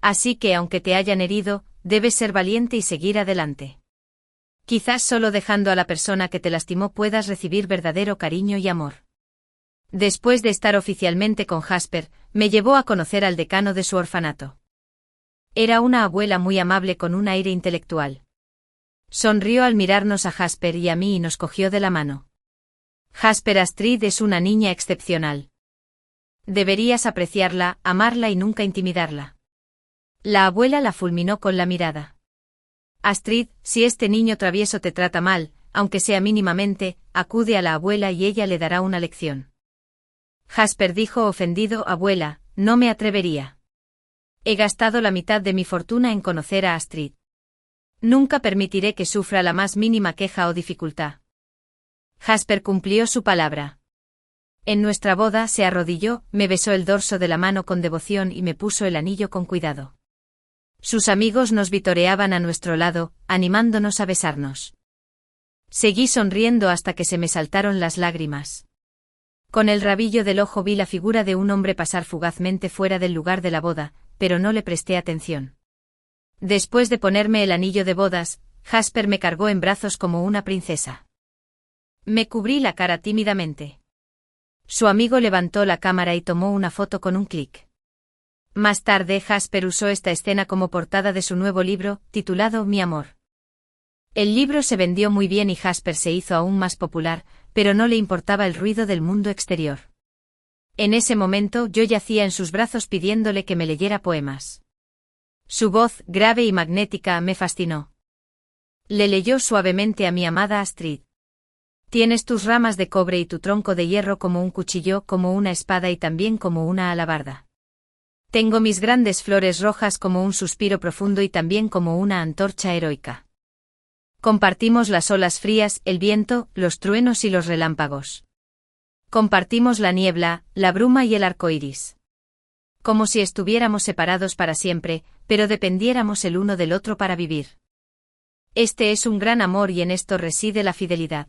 Así que aunque te hayan herido, debes ser valiente y seguir adelante. Quizás solo dejando a la persona que te lastimó puedas recibir verdadero cariño y amor. Después de estar oficialmente con Jasper, me llevó a conocer al decano de su orfanato. Era una abuela muy amable con un aire intelectual. Sonrió al mirarnos a Jasper y a mí y nos cogió de la mano. Jasper, Astrid es una niña excepcional. Deberías apreciarla, amarla y nunca intimidarla. La abuela la fulminó con la mirada. Astrid, si este niño travieso te trata mal, aunque sea mínimamente, acude a la abuela y ella le dará una lección. Jasper dijo ofendido: abuela, no me atrevería. He gastado la mitad de mi fortuna en conocer a Astrid. Nunca permitiré que sufra la más mínima queja o dificultad. Jasper cumplió su palabra. En nuestra boda se arrodilló, me besó el dorso de la mano con devoción y me puso el anillo con cuidado. Sus amigos nos vitoreaban a nuestro lado, animándonos a besarnos. Seguí sonriendo hasta que se me saltaron las lágrimas. Con el rabillo del ojo vi la figura de un hombre pasar fugazmente fuera del lugar de la boda, pero no le presté atención. Después de ponerme el anillo de bodas, Jasper me cargó en brazos como una princesa. Me cubrí la cara tímidamente. Su amigo levantó la cámara y tomó una foto con un clic. Más tarde Jasper usó esta escena como portada de su nuevo libro, titulado Mi amor. El libro se vendió muy bien y Jasper se hizo aún más popular, pero no le importaba el ruido del mundo exterior. En ese momento yo yacía en sus brazos pidiéndole que me leyera poemas. Su voz, grave y magnética, me fascinó. Le leyó suavemente a mi amada Astrid. Tienes tus ramas de cobre y tu tronco de hierro como un cuchillo, como una espada y también como una alabarda. Tengo mis grandes flores rojas como un suspiro profundo y también como una antorcha heroica. Compartimos las olas frías, el viento, los truenos y los relámpagos. Compartimos la niebla, la bruma y el arco iris. Como si estuviéramos separados para siempre, pero dependiéramos el uno del otro para vivir. Este es un gran amor y en esto reside la fidelidad.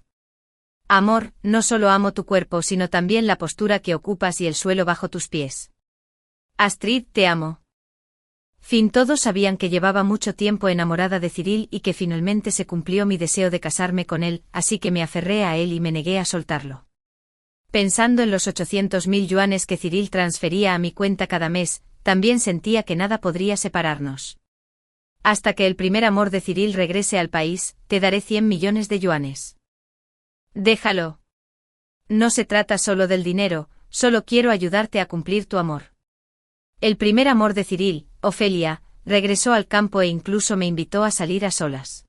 Amor, no solo amo tu cuerpo sino también la postura que ocupas y el suelo bajo tus pies. Astrid, te amo. Fin. Todos sabían que llevaba mucho tiempo enamorada de Cyril y que finalmente se cumplió mi deseo de casarme con él, así que me aferré a él y me negué a soltarlo. Pensando en los 800.000 yuanes que Cyril transfería a mi cuenta cada mes, también sentía que nada podría separarnos. Hasta que el primer amor de Cyril regrese al país, te daré 100 millones de yuanes. Déjalo. No se trata solo del dinero, solo quiero ayudarte a cumplir tu amor. El primer amor de Cyril, Ofelia, regresó al campo e incluso me invitó a salir a solas.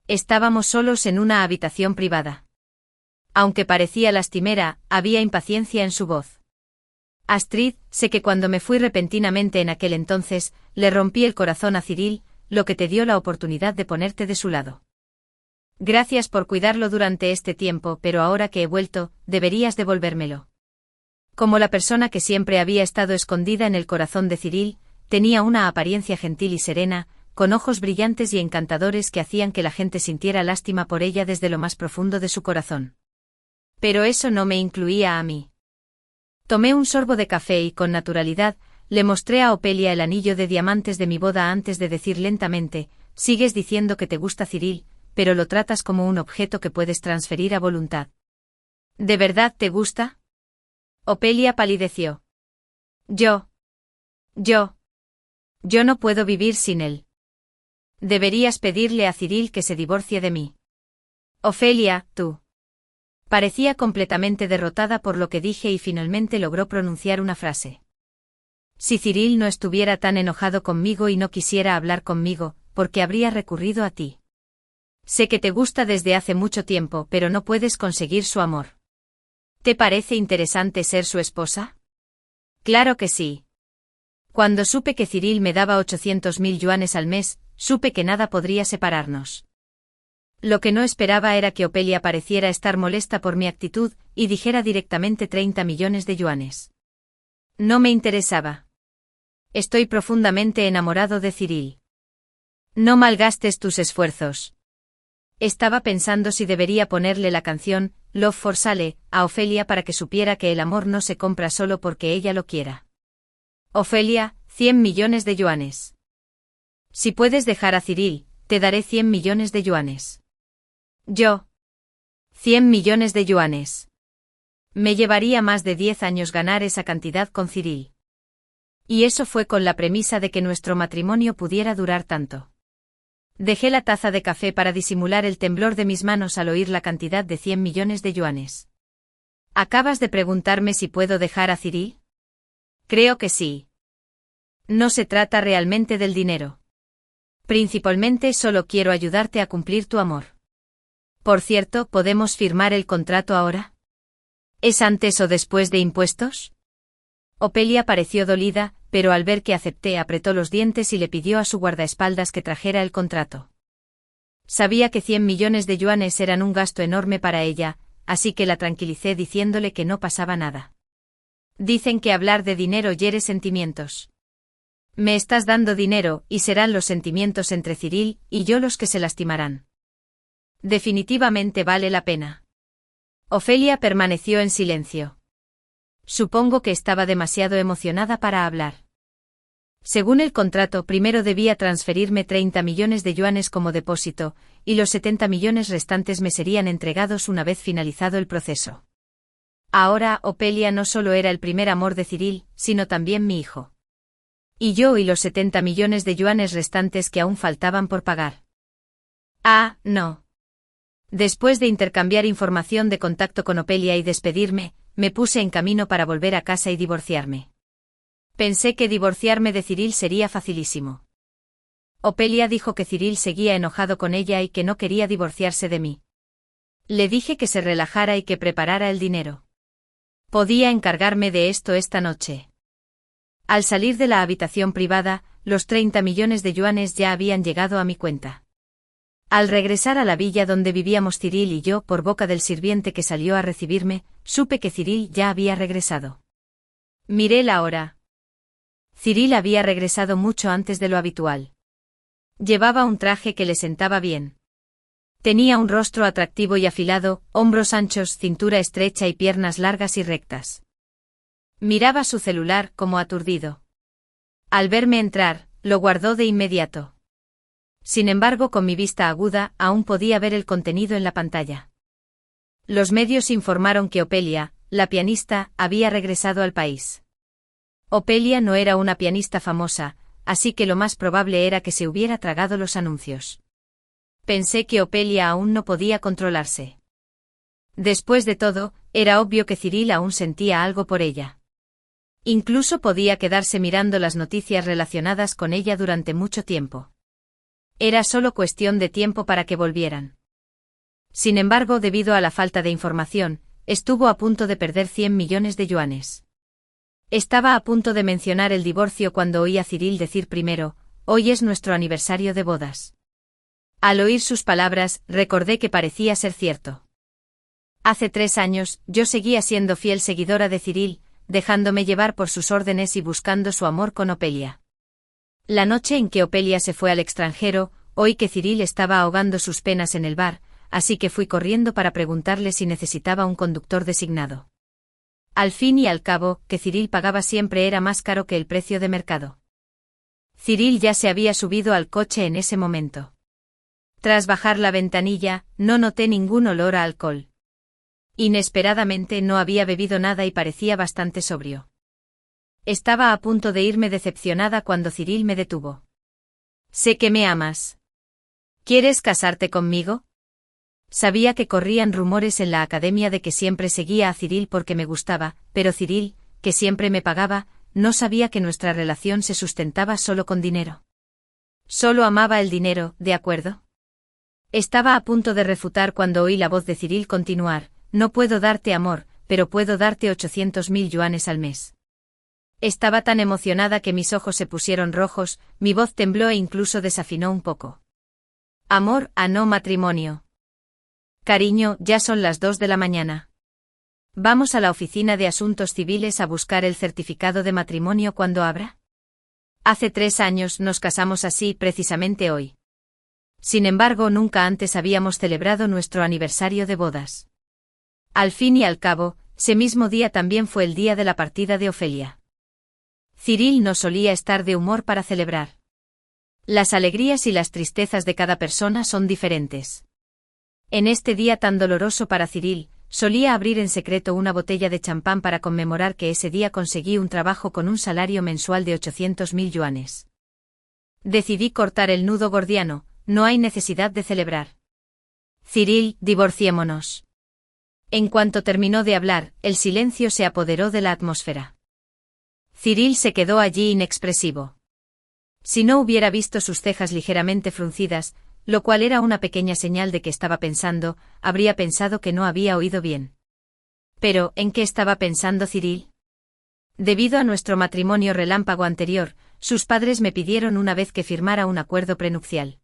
Estábamos solos en una habitación privada. Aunque parecía lastimera, había impaciencia en su voz. Astrid, sé que cuando me fui repentinamente en aquel entonces, le rompí el corazón a Cyril, lo que te dio la oportunidad de ponerte de su lado. Gracias por cuidarlo durante este tiempo, pero ahora que he vuelto, deberías devolvérmelo. Como la persona que siempre había estado escondida en el corazón de Cyril, tenía una apariencia gentil y serena, con ojos brillantes y encantadores que hacían que la gente sintiera lástima por ella desde lo más profundo de su corazón. Pero eso no me incluía a mí. Tomé un sorbo de café y con naturalidad, le mostré a Ofelia el anillo de diamantes de mi boda antes de decir lentamente: sigues diciendo que te gusta Cyril, pero lo tratas como un objeto que puedes transferir a voluntad. ¿De verdad te gusta? Ofelia palideció. Yo no puedo vivir sin él. Deberías pedirle a Cyril que se divorcie de mí. Ofelia, tú. Parecía completamente derrotada por lo que dije y finalmente logró pronunciar una frase. Si Cyril no estuviera tan enojado conmigo y no quisiera hablar conmigo, ¿por qué habría recurrido a ti? Sé que te gusta desde hace mucho tiempo, pero no puedes conseguir su amor. ¿Te parece interesante ser su esposa? Claro que sí. Cuando supe que Cyril me daba 800.000 yuanes al mes, supe que nada podría separarnos. Lo que no esperaba era que Opelia pareciera estar molesta por mi actitud, y dijera directamente 30 millones de yuanes. No me interesaba. Estoy profundamente enamorado de Cyril. No malgastes tus esfuerzos. Estaba pensando si debería ponerle la canción Love for Sale a Ofelia para que supiera que el amor no se compra solo porque ella lo quiera. Ofelia, 100 millones de yuanes. Si puedes dejar a Cyril, te daré 100 millones de yuanes. Yo. 100 millones de yuanes. Me llevaría más de 10 años ganar esa cantidad con Cyril. Y eso fue con la premisa de que nuestro matrimonio pudiera durar tanto. Dejé la taza de café para disimular el temblor de mis manos al oír la cantidad de 100 millones de yuanes. ¿Acabas de preguntarme si puedo dejar a Cyril? Creo que sí. No se trata realmente del dinero. Principalmente solo quiero ayudarte a cumplir tu amor. Por cierto, ¿podemos firmar el contrato ahora? ¿Es antes o después de impuestos? Opelia pareció dolida, pero al ver que acepté apretó los dientes y le pidió a su guardaespaldas que trajera el contrato. Sabía que 100 millones de yuanes eran un gasto enorme para ella, así que la tranquilicé diciéndole que no pasaba nada. Dicen que hablar de dinero hiere sentimientos. Me estás dando dinero y serán los sentimientos entre Cyril y yo los que se lastimarán. Definitivamente vale la pena. Ofelia permaneció en silencio. Supongo que estaba demasiado emocionada para hablar. Según el contrato, primero debía transferirme 30 millones de yuanes como depósito, y los 70 millones restantes me serían entregados una vez finalizado el proceso. Ahora, Opelia no solo era el primer amor de Cyril, sino también mi hijo. Y yo y los 70 millones de yuanes restantes que aún faltaban por pagar. Ah, no. Después de intercambiar información de contacto con Opelia y despedirme, me puse en camino para volver a casa y divorciarme. Pensé que divorciarme de Cyril sería facilísimo. Opelia dijo que Cyril seguía enojado con ella y que no quería divorciarse de mí. Le dije que se relajara y que preparara el dinero. Podía encargarme de esto esta noche. Al salir de la habitación privada, los 30 millones de yuanes ya habían llegado a mi cuenta. Al regresar a la villa donde vivíamos Cyril y yo por boca del sirviente que salió a recibirme, supe que Cyril ya había regresado. Miré la hora. Cyril había regresado mucho antes de lo habitual. Llevaba un traje que le sentaba bien. Tenía un rostro atractivo y afilado, hombros anchos, cintura estrecha y piernas largas y rectas. Miraba su celular como aturdido. Al verme entrar, lo guardó de inmediato. Sin embargo, con mi vista aguda, aún podía ver el contenido en la pantalla. Los medios informaron que Opelia, la pianista, había regresado al país. Opelia no era una pianista famosa, así que lo más probable era que se hubiera tragado los anuncios. Pensé que Opelia aún no podía controlarse. Después de todo, era obvio que Cyril aún sentía algo por ella. Incluso podía quedarse mirando las noticias relacionadas con ella durante mucho tiempo. Era solo cuestión de tiempo para que volvieran. Sin embargo, debido a la falta de información, estuvo a punto de perder 100 millones de yuanes. Estaba a punto de mencionar el divorcio cuando oí a Cyril decir primero, hoy es nuestro aniversario de bodas. Al oír sus palabras, recordé que parecía ser cierto. Hace 3 años, yo seguía siendo fiel seguidora de Cyril, dejándome llevar por sus órdenes y buscando su amor con Opelia. La noche en que Opelia se fue al extranjero, oí que Cyril estaba ahogando sus penas en el bar, así que fui corriendo para preguntarle si necesitaba un conductor designado. Al fin y al cabo, que Cyril pagaba siempre era más caro que el precio de mercado. Cyril ya se había subido al coche en ese momento. Tras bajar la ventanilla, no noté ningún olor a alcohol. Inesperadamente no había bebido nada y parecía bastante sobrio. Estaba a punto de irme decepcionada cuando Cyril me detuvo. Sé que me amas. ¿Quieres casarte conmigo? Sabía que corrían rumores en la academia de que siempre seguía a Cyril porque me gustaba, pero Cyril, que siempre me pagaba, no sabía que nuestra relación se sustentaba solo con dinero. Solo amaba el dinero, ¿de acuerdo? Estaba a punto de refutar cuando oí la voz de Cyril continuar, no puedo darte amor, pero puedo darte 800.000 yuanes al mes. Estaba tan emocionada que mis ojos se pusieron rojos, mi voz tembló e incluso desafinó un poco. Amor, no matrimonio. Cariño, ya son las 2 de la mañana. ¿Vamos a la oficina de asuntos civiles a buscar el certificado de matrimonio cuando abra? Hace 3 años nos casamos así precisamente hoy. Sin embargo, nunca antes habíamos celebrado nuestro aniversario de bodas. Al fin y al cabo, ese mismo día también fue el día de la partida de Ofelia. Cyril no solía estar de humor para celebrar. Las alegrías y las tristezas de cada persona son diferentes. En este día tan doloroso para Cyril, solía abrir en secreto una botella de champán para conmemorar que ese día conseguí un trabajo con un salario mensual de 800.000 yuanes. Decidí cortar el nudo gordiano, no hay necesidad de celebrar. Cyril, divorciémonos. En cuanto terminó de hablar, el silencio se apoderó de la atmósfera. Cyril se quedó allí inexpresivo. Si no hubiera visto sus cejas ligeramente fruncidas, lo cual era una pequeña señal de que estaba pensando, habría pensado que no había oído bien. Pero, ¿en qué estaba pensando Cyril? Debido a nuestro matrimonio relámpago anterior, sus padres me pidieron una vez que firmara un acuerdo prenupcial.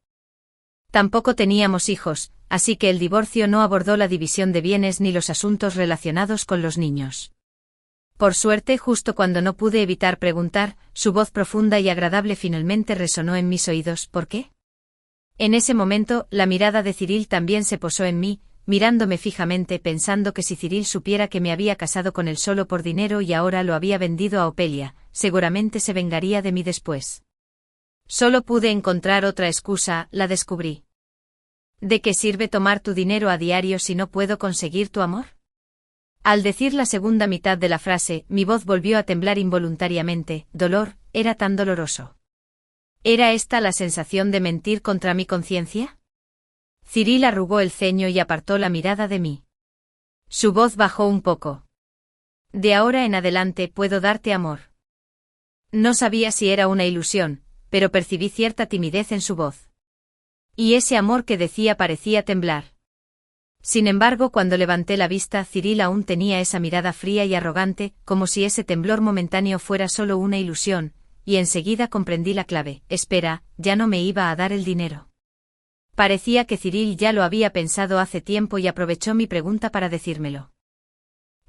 Tampoco teníamos hijos, así que el divorcio no abordó la división de bienes ni los asuntos relacionados con los niños. Por suerte, justo cuando no pude evitar preguntar, su voz profunda y agradable finalmente resonó en mis oídos. ¿Por qué? En ese momento, la mirada de Cyril también se posó en mí, mirándome fijamente, pensando que si Cyril supiera que me había casado con él solo por dinero y ahora lo había vendido a Ofelia, seguramente se vengaría de mí después. Solo pude encontrar otra excusa, la descubrí. ¿De qué sirve tomar tu dinero a diario si no puedo conseguir tu amor? Al decir la segunda mitad de la frase, mi voz volvió a temblar involuntariamente. Dolor, era tan doloroso. ¿Era esta la sensación de mentir contra mi conciencia? Cyril arrugó el ceño y apartó la mirada de mí. Su voz bajó un poco. De ahora en adelante puedo darte amor. No sabía si era una ilusión, pero percibí cierta timidez en su voz. Y ese amor que decía parecía temblar. Sin embargo, cuando levanté la vista, Cyril aún tenía esa mirada fría y arrogante, como si ese temblor momentáneo fuera solo una ilusión, y enseguida comprendí la clave. Espera, ya no me iba a dar el dinero. Parecía que Cyril ya lo había pensado hace tiempo y aprovechó mi pregunta para decírmelo.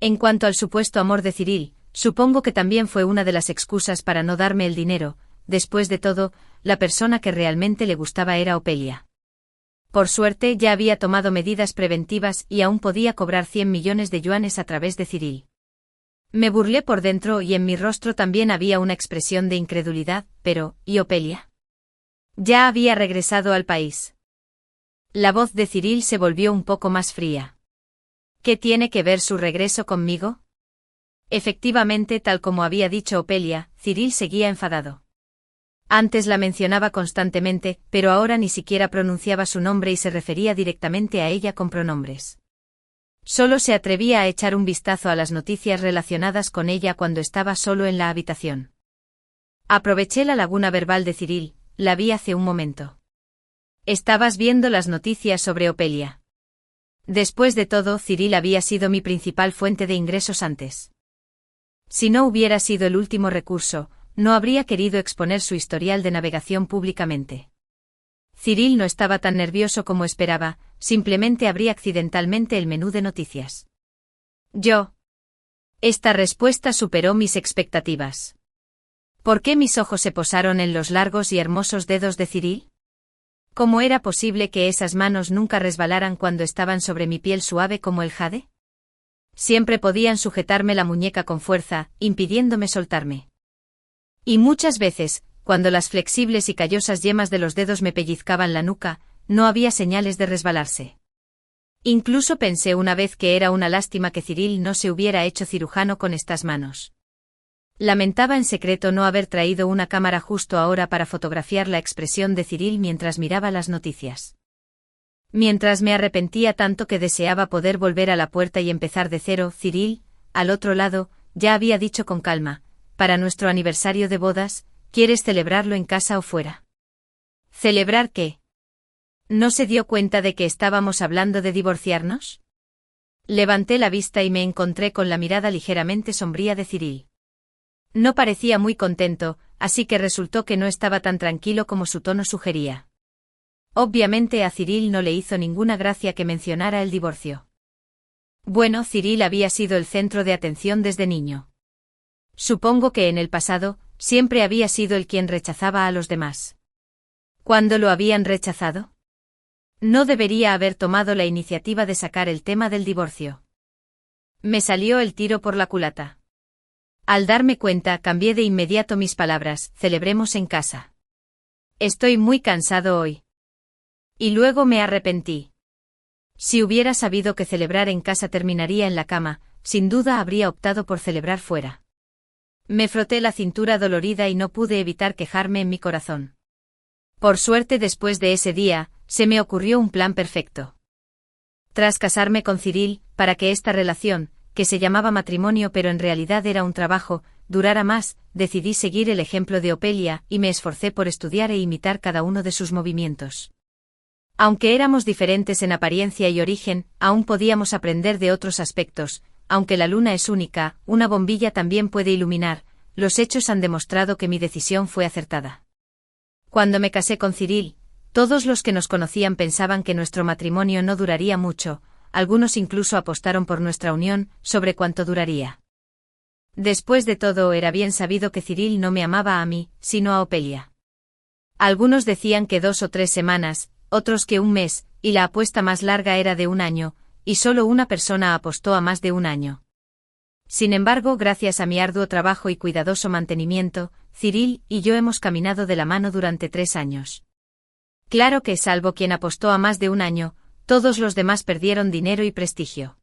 En cuanto al supuesto amor de Cyril, supongo que también fue una de las excusas para no darme el dinero. Después de todo, la persona que realmente le gustaba era Ofelia. Por suerte ya había tomado medidas preventivas y aún podía cobrar 100 millones de yuanes a través de Cyril. Me burlé por dentro y en mi rostro también había una expresión de incredulidad, pero, ¿y Ofelia? Ya había regresado al país. La voz de Cyril se volvió un poco más fría. ¿Qué tiene que ver su regreso conmigo? Efectivamente, tal como había dicho Ofelia, Cyril seguía enfadado. Antes la mencionaba constantemente, pero ahora ni siquiera pronunciaba su nombre y se refería directamente a ella con pronombres. Solo se atrevía a echar un vistazo a las noticias relacionadas con ella cuando estaba solo en la habitación. Aproveché la laguna verbal de Cyril, la vi hace un momento. Estabas viendo las noticias sobre Ofelia. Después de todo, Cyril había sido mi principal fuente de ingresos antes. Si no hubiera sido el último recurso, no habría querido exponer su historial de navegación públicamente. Cyril no estaba tan nervioso como esperaba, simplemente abría accidentalmente el menú de noticias. Yo. Esta respuesta superó mis expectativas. ¿Por qué mis ojos se posaron en los largos y hermosos dedos de Cyril? ¿Cómo era posible que esas manos nunca resbalaran cuando estaban sobre mi piel suave como el jade? Siempre podían sujetarme la muñeca con fuerza, impidiéndome soltarme. Y muchas veces, cuando las flexibles y callosas yemas de los dedos me pellizcaban la nuca, no había señales de resbalarse. Incluso pensé una vez que era una lástima que Cyril no se hubiera hecho cirujano con estas manos. Lamentaba en secreto no haber traído una cámara justo ahora para fotografiar la expresión de Cyril mientras miraba las noticias. Mientras me arrepentía tanto que deseaba poder volver a la puerta y empezar de cero, Cyril, al otro lado, ya había dicho con calma: para nuestro aniversario de bodas, ¿quieres celebrarlo en casa o fuera? ¿Celebrar qué? ¿No se dio cuenta de que estábamos hablando de divorciarnos? Levanté la vista y me encontré con la mirada ligeramente sombría de Cyril. No parecía muy contento, así que resultó que no estaba tan tranquilo como su tono sugería. Obviamente a Cyril no le hizo ninguna gracia que mencionara el divorcio. Bueno, Cyril había sido el centro de atención desde niño. Supongo que en el pasado, siempre había sido el quien rechazaba a los demás. ¿Cuándo lo habían rechazado? No debería haber tomado la iniciativa de sacar el tema del divorcio. Me salió el tiro por la culata. Al darme cuenta, cambié de inmediato mis palabras: celebremos en casa. Estoy muy cansado hoy. Y luego me arrepentí. Si hubiera sabido que celebrar en casa terminaría en la cama, sin duda habría optado por celebrar fuera. Me froté la cintura dolorida y no pude evitar quejarme en mi corazón. Por suerte, después de ese día, se me ocurrió un plan perfecto. Tras casarme con Cyril, para que esta relación, que se llamaba matrimonio pero en realidad era un trabajo, durara más, decidí seguir el ejemplo de Opelia y me esforcé por estudiar e imitar cada uno de sus movimientos. Aunque éramos diferentes en apariencia y origen, aún podíamos aprender de otros aspectos. Aunque la luna es única, una bombilla también puede iluminar. Los hechos han demostrado que mi decisión fue acertada. Cuando me casé con Cyril, todos los que nos conocían pensaban que nuestro matrimonio no duraría mucho, algunos incluso apostaron por nuestra unión, sobre cuánto duraría. Después de todo, era bien sabido que Cyril no me amaba a mí, sino a Opelia. Algunos decían que 2 o 3 semanas, otros que un mes, y la apuesta más larga era de 1 año, y solo una persona apostó a más de 1 año. Sin embargo, gracias a mi arduo trabajo y cuidadoso mantenimiento, Cyril y yo hemos caminado de la mano durante 3 años. Claro que, salvo quien apostó a más de 1 año, todos los demás perdieron dinero y prestigio.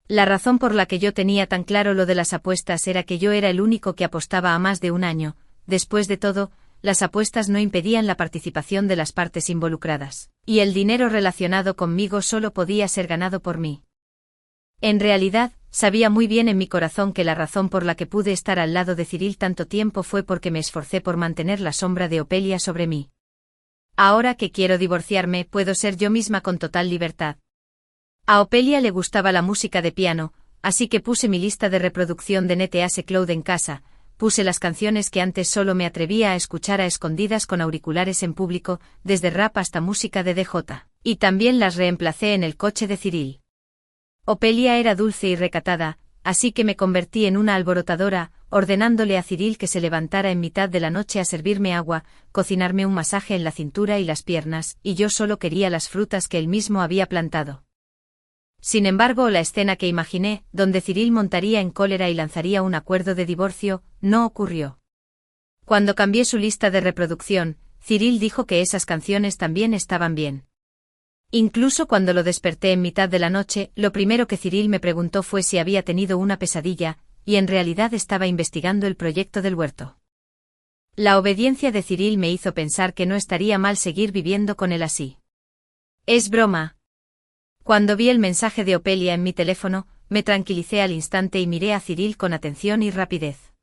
La razón por la que yo tenía tan claro lo de las apuestas era que yo era el único que apostaba a más de 1 año. Después de todo, las apuestas no impedían la participación de las partes involucradas, y el dinero relacionado conmigo solo podía ser ganado por mí. En realidad, sabía muy bien en mi corazón que la razón por la que pude estar al lado de Cyril tanto tiempo fue porque me esforcé por mantener la sombra de Opelia sobre mí. Ahora que quiero divorciarme, puedo ser yo misma con total libertad. A Opelia le gustaba la música de piano, así que puse mi lista de reproducción de NTS Cloud en casa. Puse las canciones que antes solo me atrevía a escuchar a escondidas con auriculares en público, desde rap hasta música de DJ, y también las reemplacé en el coche de Cyril. Opelia era dulce y recatada, así que me convertí en una alborotadora, ordenándole a Cyril que se levantara en mitad de la noche a servirme agua, cocinarme un masaje en la cintura y las piernas, y yo solo quería las frutas que él mismo había plantado. Sin embargo, la escena que imaginé, donde Cyril montaría en cólera y lanzaría un acuerdo de divorcio, no ocurrió. Cuando cambié su lista de reproducción, Cyril dijo que esas canciones también estaban bien. Incluso cuando lo desperté en mitad de la noche, lo primero que Cyril me preguntó fue si había tenido una pesadilla, y en realidad estaba investigando el proyecto del huerto. La obediencia de Cyril me hizo pensar que no estaría mal seguir viviendo con él así. Es broma. Cuando vi el mensaje de Opelia en mi teléfono, me tranquilicé al instante y miré a Cyril con atención y rapidez.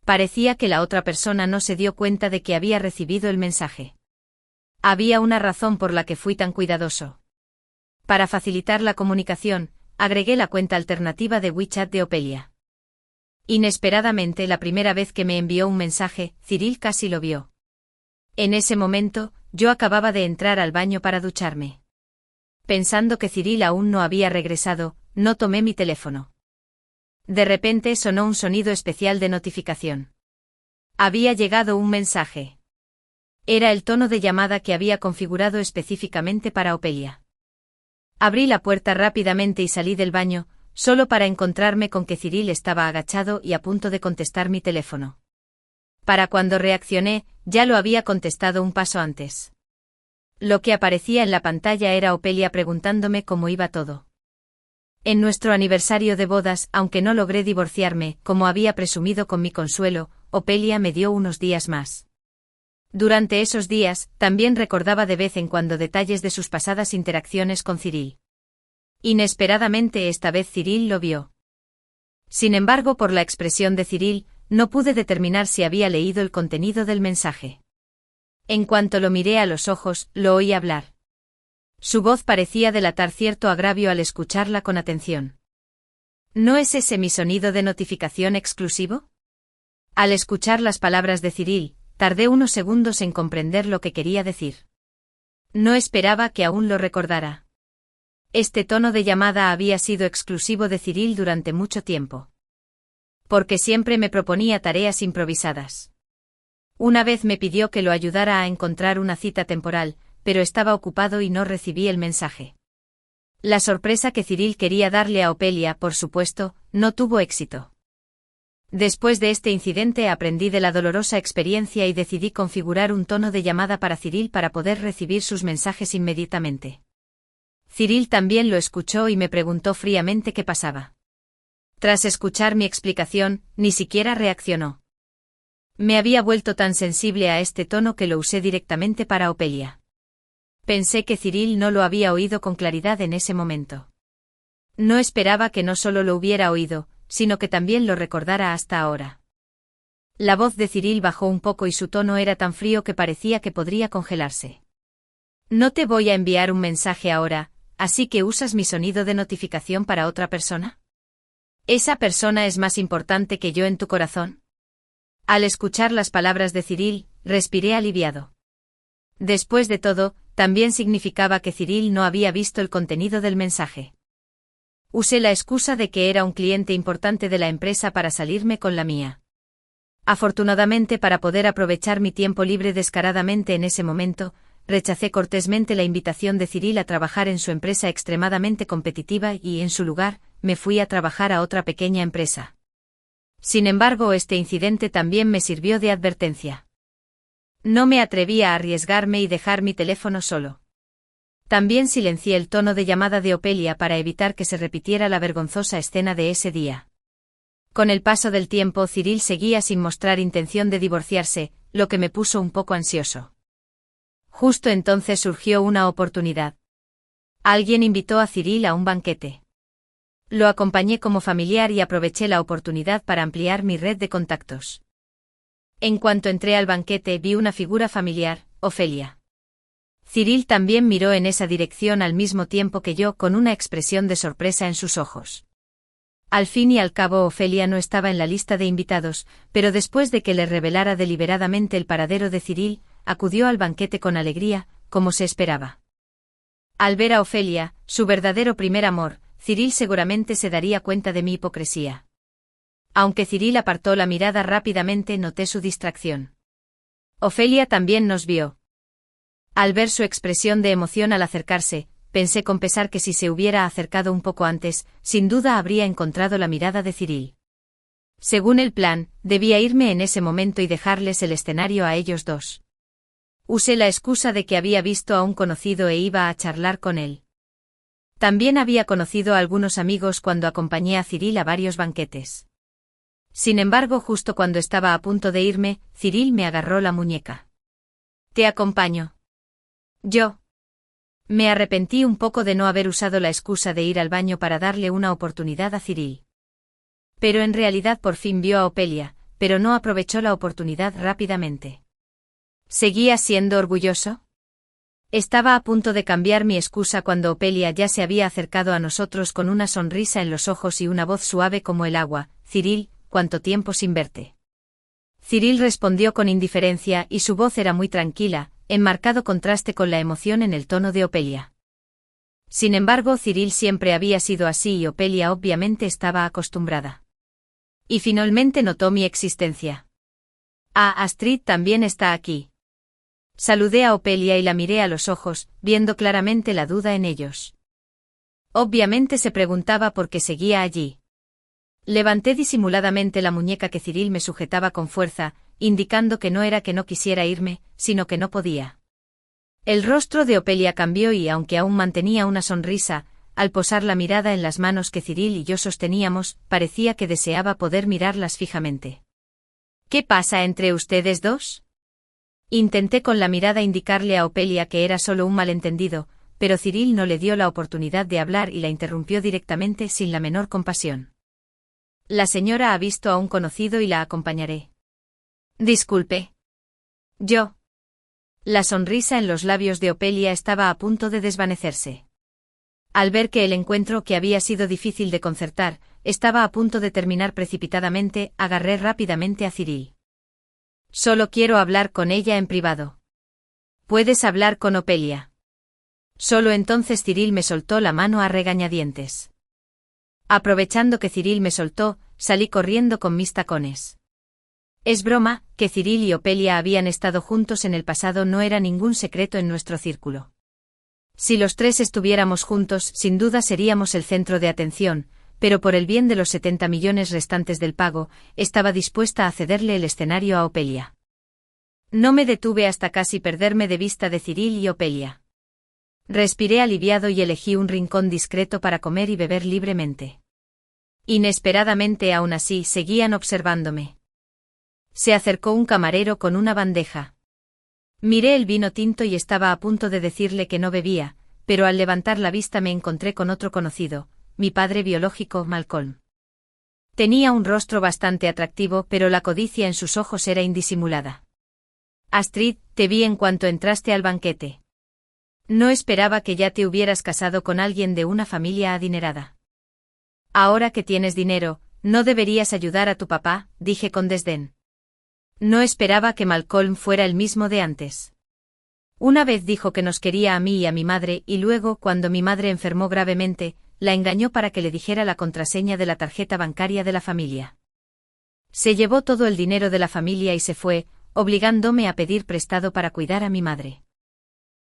Parecía que la otra persona no se dio cuenta de que había recibido el mensaje. Había una razón por la que fui tan cuidadoso. Para facilitar la comunicación, agregué la cuenta alternativa de WeChat de Opelia. Inesperadamente, la primera vez que me envió un mensaje, Cyril casi lo vio. En ese momento, yo acababa de entrar al baño para ducharme. Pensando que Cyril aún no había regresado, no tomé mi teléfono. De repente sonó un sonido especial de notificación. Había llegado un mensaje. Era el tono de llamada que había configurado específicamente para Opelia. Abrí la puerta rápidamente y salí del baño, solo para encontrarme con que Cyril estaba agachado y a punto de contestar mi teléfono. Para cuando reaccioné, ya lo había contestado un paso antes. Lo que aparecía en la pantalla era Opelia preguntándome cómo iba todo. En nuestro aniversario de bodas, aunque no logré divorciarme, como había presumido con mi consuelo, Opelia me dio unos días más. Durante esos días, también recordaba de vez en cuando detalles de sus pasadas interacciones con Cyril. Inesperadamente esta vez Cyril lo vio. Sin embargo, por la expresión de Cyril, no pude determinar si había leído el contenido del mensaje. En cuanto lo miré a los ojos, lo oí hablar. Su voz parecía delatar cierto agravio al escucharla con atención. ¿No es ese mi sonido de notificación exclusivo? Al escuchar las palabras de Cyril, tardé unos segundos en comprender lo que quería decir. No esperaba que aún lo recordara. Este tono de llamada había sido exclusivo de Cyril durante mucho tiempo. Porque siempre me proponía tareas improvisadas. Una vez me pidió que lo ayudara a encontrar una cita temporal, pero estaba ocupado y no recibí el mensaje. La sorpresa que Cyril quería darle a Opelia, por supuesto, no tuvo éxito. Después de este incidente aprendí de la dolorosa experiencia y decidí configurar un tono de llamada para Cyril para poder recibir sus mensajes inmediatamente. Cyril también lo escuchó y me preguntó fríamente qué pasaba. Tras escuchar mi explicación, ni siquiera reaccionó. Me había vuelto tan sensible a este tono que lo usé directamente para Opelia. Pensé que Cyril no lo había oído con claridad en ese momento. No esperaba que no solo lo hubiera oído, sino que también lo recordara hasta ahora. La voz de Cyril bajó un poco y su tono era tan frío que parecía que podría congelarse. No te voy a enviar un mensaje ahora, así que usas mi sonido de notificación para otra persona. ¿Esa persona es más importante que yo en tu corazón? Al escuchar las palabras de Cyril, respiré aliviado. Después de todo, también significaba que Cyril no había visto el contenido del mensaje. Usé la excusa de que era un cliente importante de la empresa para salirme con la mía. Afortunadamente, para poder aprovechar mi tiempo libre descaradamente en ese momento, rechacé cortésmente la invitación de Cyril a trabajar en su empresa extremadamente competitiva y, en su lugar, me fui a trabajar a otra pequeña empresa. Sin embargo, este incidente también me sirvió de advertencia. No me atreví a arriesgarme y dejar mi teléfono solo. También silencié el tono de llamada de Opelia para evitar que se repitiera la vergonzosa escena de ese día. Con el paso del tiempo, Cyril seguía sin mostrar intención de divorciarse, lo que me puso un poco ansioso. Justo entonces surgió una oportunidad. Alguien invitó a Cyril a un banquete. Lo acompañé como familiar y aproveché la oportunidad para ampliar mi red de contactos. En cuanto entré al banquete vi una figura familiar, Ofelia. Cyril también miró en esa dirección al mismo tiempo que yo, con una expresión de sorpresa en sus ojos. Al fin y al cabo Ofelia no estaba en la lista de invitados, pero después de que le revelara deliberadamente el paradero de Cyril, acudió al banquete con alegría, como se esperaba. Al ver a Ofelia, su verdadero primer amor, Cyril seguramente se daría cuenta de mi hipocresía. Aunque Cyril apartó la mirada rápidamente, noté su distracción. Ofelia también nos vio. Al ver su expresión de emoción al acercarse, pensé con pesar que si se hubiera acercado un poco antes, sin duda habría encontrado la mirada de Cyril. Según el plan, debía irme en ese momento y dejarles el escenario a ellos dos. Usé la excusa de que había visto a un conocido e iba a charlar con él. También había conocido a algunos amigos cuando acompañé a Cyril a varios banquetes. Sin embargo, justo cuando estaba a punto de irme, Cyril me agarró la muñeca. «Te acompaño». Yo. Me arrepentí un poco de no haber usado la excusa de ir al baño para darle una oportunidad a Cyril. Pero en realidad por fin vio a Opelia, pero no aprovechó la oportunidad rápidamente. ¿Seguía siendo orgulloso? Estaba a punto de cambiar mi excusa cuando Opelia ya se había acercado a nosotros con una sonrisa en los ojos y una voz suave como el agua. «Cyril, ¿cuánto tiempo sin verte?» Cyril respondió con indiferencia y su voz era muy tranquila, en marcado contraste con la emoción en el tono de Opelia. Sin embargo, Cyril siempre había sido así y Opelia obviamente estaba acostumbrada. Y finalmente notó mi existencia. Astrid también está aquí. Saludé a Opelia y la miré a los ojos, viendo claramente la duda en ellos. Obviamente se preguntaba por qué seguía allí. Levanté disimuladamente la muñeca que Cyril me sujetaba con fuerza, indicando que no era que no quisiera irme, sino que no podía. El rostro de Opelia cambió y, aunque aún mantenía una sonrisa, al posar la mirada en las manos que Cyril y yo sosteníamos, parecía que deseaba poder mirarlas fijamente. ¿Qué pasa entre ustedes dos? Intenté con la mirada indicarle a Opelia que era solo un malentendido, pero Cyril no le dio la oportunidad de hablar y la interrumpió directamente sin la menor compasión. La señora ha visto a un conocido y la acompañaré. Disculpe. Yo. La sonrisa en los labios de Opelia estaba a punto de desvanecerse. Al ver que el encuentro, que había sido difícil de concertar, estaba a punto de terminar precipitadamente, agarré rápidamente a Cyril. Solo quiero hablar con ella en privado. Puedes hablar con Opelia. Solo entonces Cyril me soltó la mano a regañadientes. Aprovechando que Cyril me soltó, salí corriendo con mis tacones. Es broma, que Cyril y Opelia habían estado juntos en el pasado no era ningún secreto en nuestro círculo. Si los tres estuviéramos juntos, sin duda seríamos el centro de atención, pero por el bien de los 70 millones restantes del pago, estaba dispuesta a cederle el escenario a Opelia. No me detuve hasta casi perderme de vista de Cyril y Opelia. Respiré aliviado y elegí un rincón discreto para comer y beber libremente. Inesperadamente aún así seguían observándome. Se acercó un camarero con una bandeja. Miré el vino tinto y estaba a punto de decirle que no bebía, pero al levantar la vista me encontré con otro conocido, mi padre biológico, Malcolm. Tenía un rostro bastante atractivo, pero la codicia en sus ojos era indisimulada. Astrid, te vi en cuanto entraste al banquete. No esperaba que ya te hubieras casado con alguien de una familia adinerada. Ahora que tienes dinero, ¿no deberías ayudar a tu papá?, dije con desdén. No esperaba que Malcolm fuera el mismo de antes. Una vez dijo que nos quería a mí y a mi madre y luego, cuando mi madre enfermó gravemente, la engañó para que le dijera la contraseña de la tarjeta bancaria de la familia. Se llevó todo el dinero de la familia y se fue, obligándome a pedir prestado para cuidar a mi madre.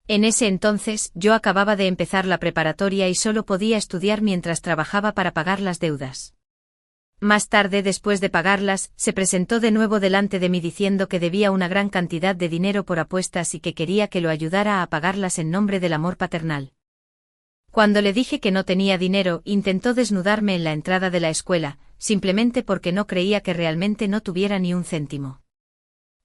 En ese entonces, yo acababa de empezar la preparatoria y solo podía estudiar mientras trabajaba para pagar las deudas. Más tarde, después de pagarlas, se presentó de nuevo delante de mí diciendo que debía una gran cantidad de dinero por apuestas y que quería que lo ayudara a pagarlas en nombre del amor paternal. Cuando le dije que no tenía dinero, intentó desnudarme en la entrada de la escuela, simplemente porque no creía que realmente no tuviera ni un céntimo.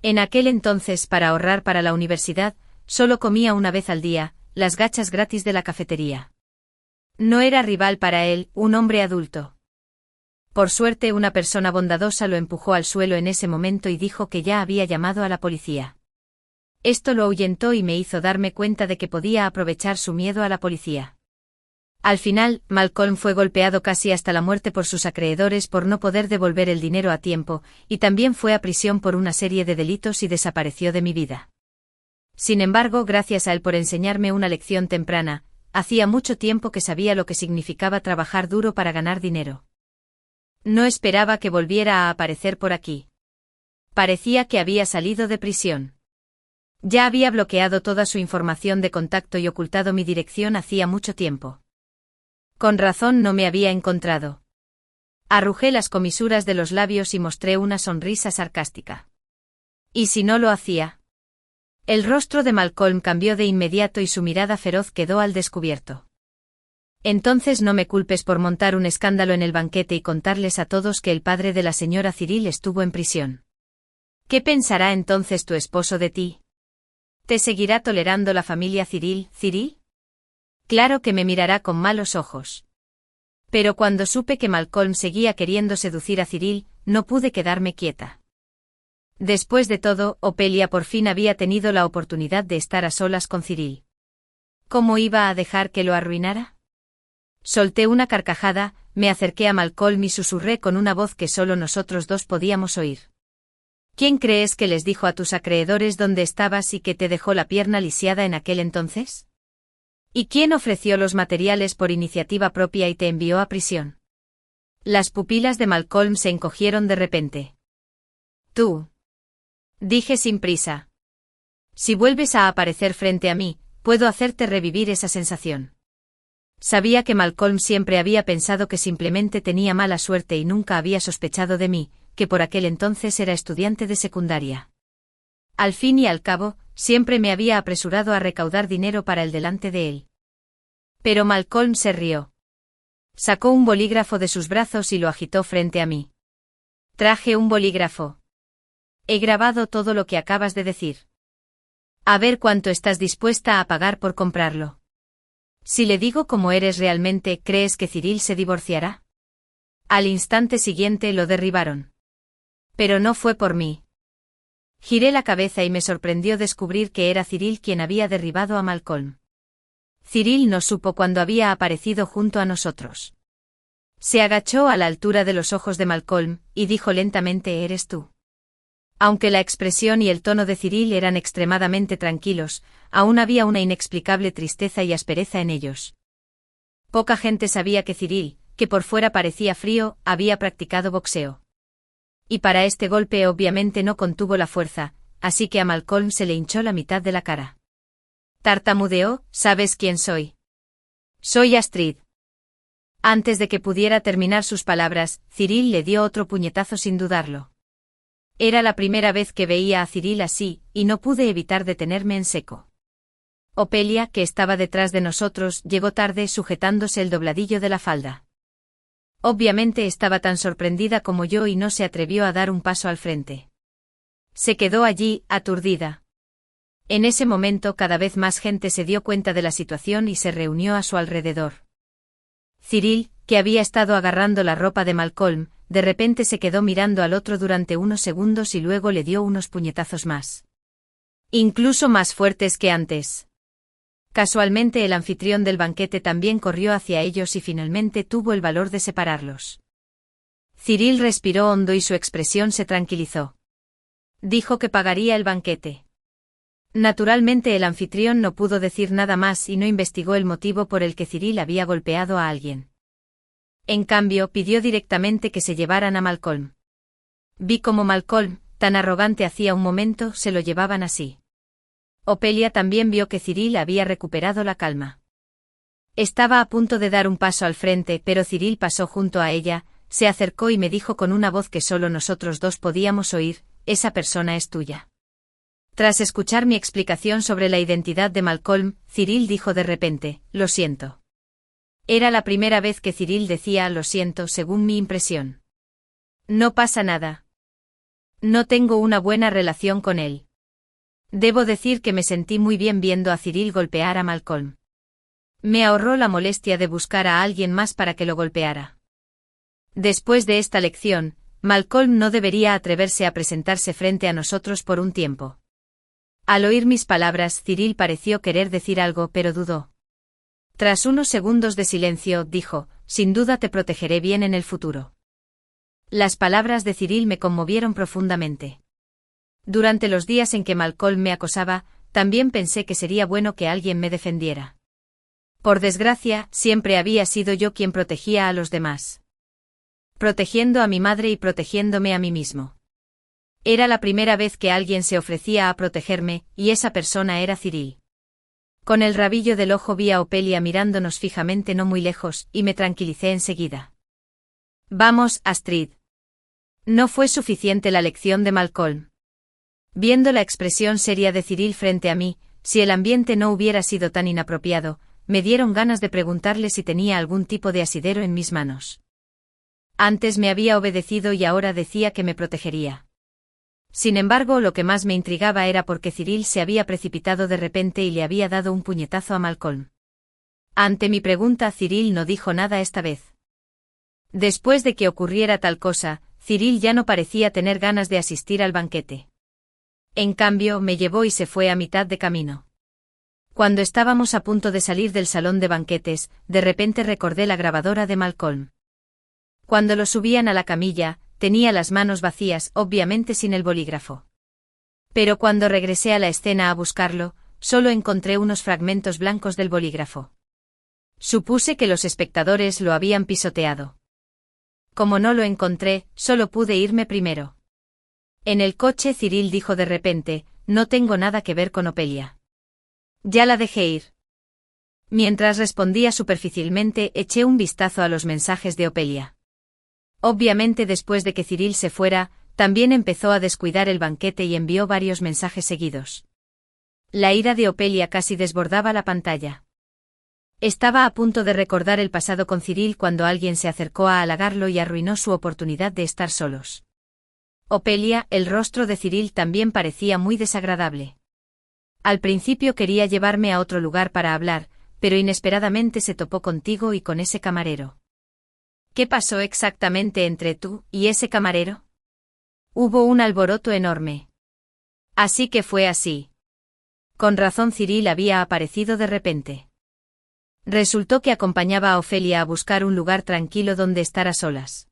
En aquel entonces, para ahorrar para la universidad, solo comía una vez al día, las gachas gratis de la cafetería. No era rival para él, un hombre adulto. Por suerte una persona bondadosa lo empujó al suelo en ese momento y dijo que ya había llamado a la policía. Esto lo ahuyentó y me hizo darme cuenta de que podía aprovechar su miedo a la policía. Al final, Malcolm fue golpeado casi hasta la muerte por sus acreedores por no poder devolver el dinero a tiempo, y también fue a prisión por una serie de delitos y desapareció de mi vida. Sin embargo, gracias a él por enseñarme una lección temprana, hacía mucho tiempo que sabía lo que significaba trabajar duro para ganar dinero. No esperaba que volviera a aparecer por aquí. Parecía que había salido de prisión. Ya había bloqueado toda su información de contacto y ocultado mi dirección hacía mucho tiempo. Con razón no me había encontrado. Arrugé las comisuras de los labios y mostré una sonrisa sarcástica. ¿Y si no lo hacía? El rostro de Malcolm cambió de inmediato y su mirada feroz quedó al descubierto. Entonces no me culpes por montar un escándalo en el banquete y contarles a todos que el padre de la señora Cyril estuvo en prisión. ¿Qué pensará entonces tu esposo de ti? ¿Te seguirá tolerando la familia Cyril? Claro que me mirará con malos ojos. Pero cuando supe que Malcolm seguía queriendo seducir a Cyril, no pude quedarme quieta. Después de todo, Opelia por fin había tenido la oportunidad de estar a solas con Cyril. ¿Cómo iba a dejar que lo arruinara? Solté una carcajada, me acerqué a Malcolm y susurré con una voz que solo nosotros dos podíamos oír. ¿Quién crees que les dijo a tus acreedores dónde estabas y que te dejó la pierna lisiada en aquel entonces? ¿Y quién ofreció los materiales por iniciativa propia y te envió a prisión? Las pupilas de Malcolm se encogieron de repente. Tú. Dije sin prisa. Si vuelves a aparecer frente a mí, puedo hacerte revivir esa sensación. Sabía que Malcolm siempre había pensado que simplemente tenía mala suerte y nunca había sospechado de mí, que por aquel entonces era estudiante de secundaria. Al fin y al cabo, siempre me había apresurado a recaudar dinero para el delante de él. Pero Malcolm se rió. Sacó un bolígrafo de sus brazos y lo agitó frente a mí. Traje un bolígrafo. He grabado todo lo que acabas de decir. A ver cuánto estás dispuesta a pagar por comprarlo. Si le digo cómo eres realmente, ¿crees que Cyril se divorciará? Al instante siguiente lo derribaron. Pero no fue por mí. Giré la cabeza y me sorprendió descubrir que era Cyril quien había derribado a Malcolm. Cyril no supo cuándo había aparecido junto a nosotros. Se agachó a la altura de los ojos de Malcolm, y dijo lentamente: «¿Eres tú?». Aunque la expresión y el tono de Cyril eran extremadamente tranquilos, aún había una inexplicable tristeza y aspereza en ellos. Poca gente sabía que Cyril, que por fuera parecía frío, había practicado boxeo. Y para este golpe obviamente no contuvo la fuerza, así que a Malcolm se le hinchó la mitad de la cara. Tartamudeó: «¿Sabes quién soy? Soy Astrid». Antes de que pudiera terminar sus palabras, Cyril le dio otro puñetazo sin dudarlo. Era la primera vez que veía a Cyril así, y no pude evitar detenerme en seco. Opelia, que estaba detrás de nosotros, llegó tarde sujetándose el dobladillo de la falda. Obviamente estaba tan sorprendida como yo y no se atrevió a dar un paso al frente. Se quedó allí, aturdida. En ese momento cada vez más gente se dio cuenta de la situación y se reunió a su alrededor. Cyril, que había estado agarrando la ropa de Malcolm, de repente se quedó mirando al otro durante unos segundos y luego le dio unos puñetazos más. Incluso más fuertes que antes. Casualmente el anfitrión del banquete también corrió hacia ellos y finalmente tuvo el valor de separarlos. Cyril respiró hondo y su expresión se tranquilizó. Dijo que pagaría el banquete. Naturalmente el anfitrión no pudo decir nada más y no investigó el motivo por el que Cyril había golpeado a alguien. En cambio, pidió directamente que se llevaran a Malcolm. Vi cómo Malcolm, tan arrogante hacía un momento, se lo llevaban así. Opelia también vio que Cyril había recuperado la calma. Estaba a punto de dar un paso al frente, pero Cyril pasó junto a ella, se acercó y me dijo con una voz que solo nosotros dos podíamos oír: «Esa persona es tuya». Tras escuchar mi explicación sobre la identidad de Malcolm, Cyril dijo de repente: «Lo siento». Era la primera vez que Cyril decía «lo siento» según mi impresión. «No pasa nada. No tengo una buena relación con él». Debo decir que me sentí muy bien viendo a Cyril golpear a Malcolm. Me ahorró la molestia de buscar a alguien más para que lo golpeara. Después de esta lección, Malcolm no debería atreverse a presentarse frente a nosotros por un tiempo. Al oír mis palabras, Cyril pareció querer decir algo, pero dudó. Tras unos segundos de silencio, dijo: «Sin duda te protegeré bien en el futuro». Las palabras de Cyril me conmovieron profundamente. Durante los días en que Malcolm me acosaba, también pensé que sería bueno que alguien me defendiera. Por desgracia, siempre había sido yo quien protegía a los demás. Protegiendo a mi madre y protegiéndome a mí mismo. Era la primera vez que alguien se ofrecía a protegerme, y esa persona era Cyril. Con el rabillo del ojo vi a Opelia mirándonos fijamente no muy lejos, y me tranquilicé enseguida. «Vamos, Astrid. No fue suficiente la lección de Malcolm». Viendo la expresión seria de Cyril frente a mí, si el ambiente no hubiera sido tan inapropiado, me dieron ganas de preguntarle si tenía algún tipo de asidero en mis manos. Antes me había obedecido y ahora decía que me protegería. Sin embargo, lo que más me intrigaba era por qué Cyril se había precipitado de repente y le había dado un puñetazo a Malcolm. Ante mi pregunta, Cyril no dijo nada esta vez. Después de que ocurriera tal cosa, Cyril ya no parecía tener ganas de asistir al banquete. En cambio, me llevó y se fue a mitad de camino. Cuando estábamos a punto de salir del salón de banquetes, de repente recordé la grabadora de Malcolm. Cuando lo subían a la camilla, tenía las manos vacías, obviamente sin el bolígrafo. Pero cuando regresé a la escena a buscarlo, solo encontré unos fragmentos blancos del bolígrafo. Supuse que los espectadores lo habían pisoteado. Como no lo encontré, solo pude irme primero. En el coche Cyril dijo de repente: «No tengo nada que ver con Opelia. Ya la dejé ir». Mientras respondía superficialmente, eché un vistazo a los mensajes de Opelia. Obviamente después de que Cyril se fuera, también empezó a descuidar el banquete y envió varios mensajes seguidos. La ira de Opelia casi desbordaba la pantalla. Estaba a punto de recordar el pasado con Cyril cuando alguien se acercó a halagarlo y arruinó su oportunidad de estar solos. Opelia, el rostro de Cyril también parecía muy desagradable. Al principio quería llevarme a otro lugar para hablar, pero inesperadamente se topó contigo y con ese camarero. ¿Qué pasó exactamente entre tú y ese camarero? Hubo un alboroto enorme. Así que fue así. Con razón Cyril había aparecido de repente. Resultó que acompañaba a Ofelia a buscar un lugar tranquilo donde estar a solas.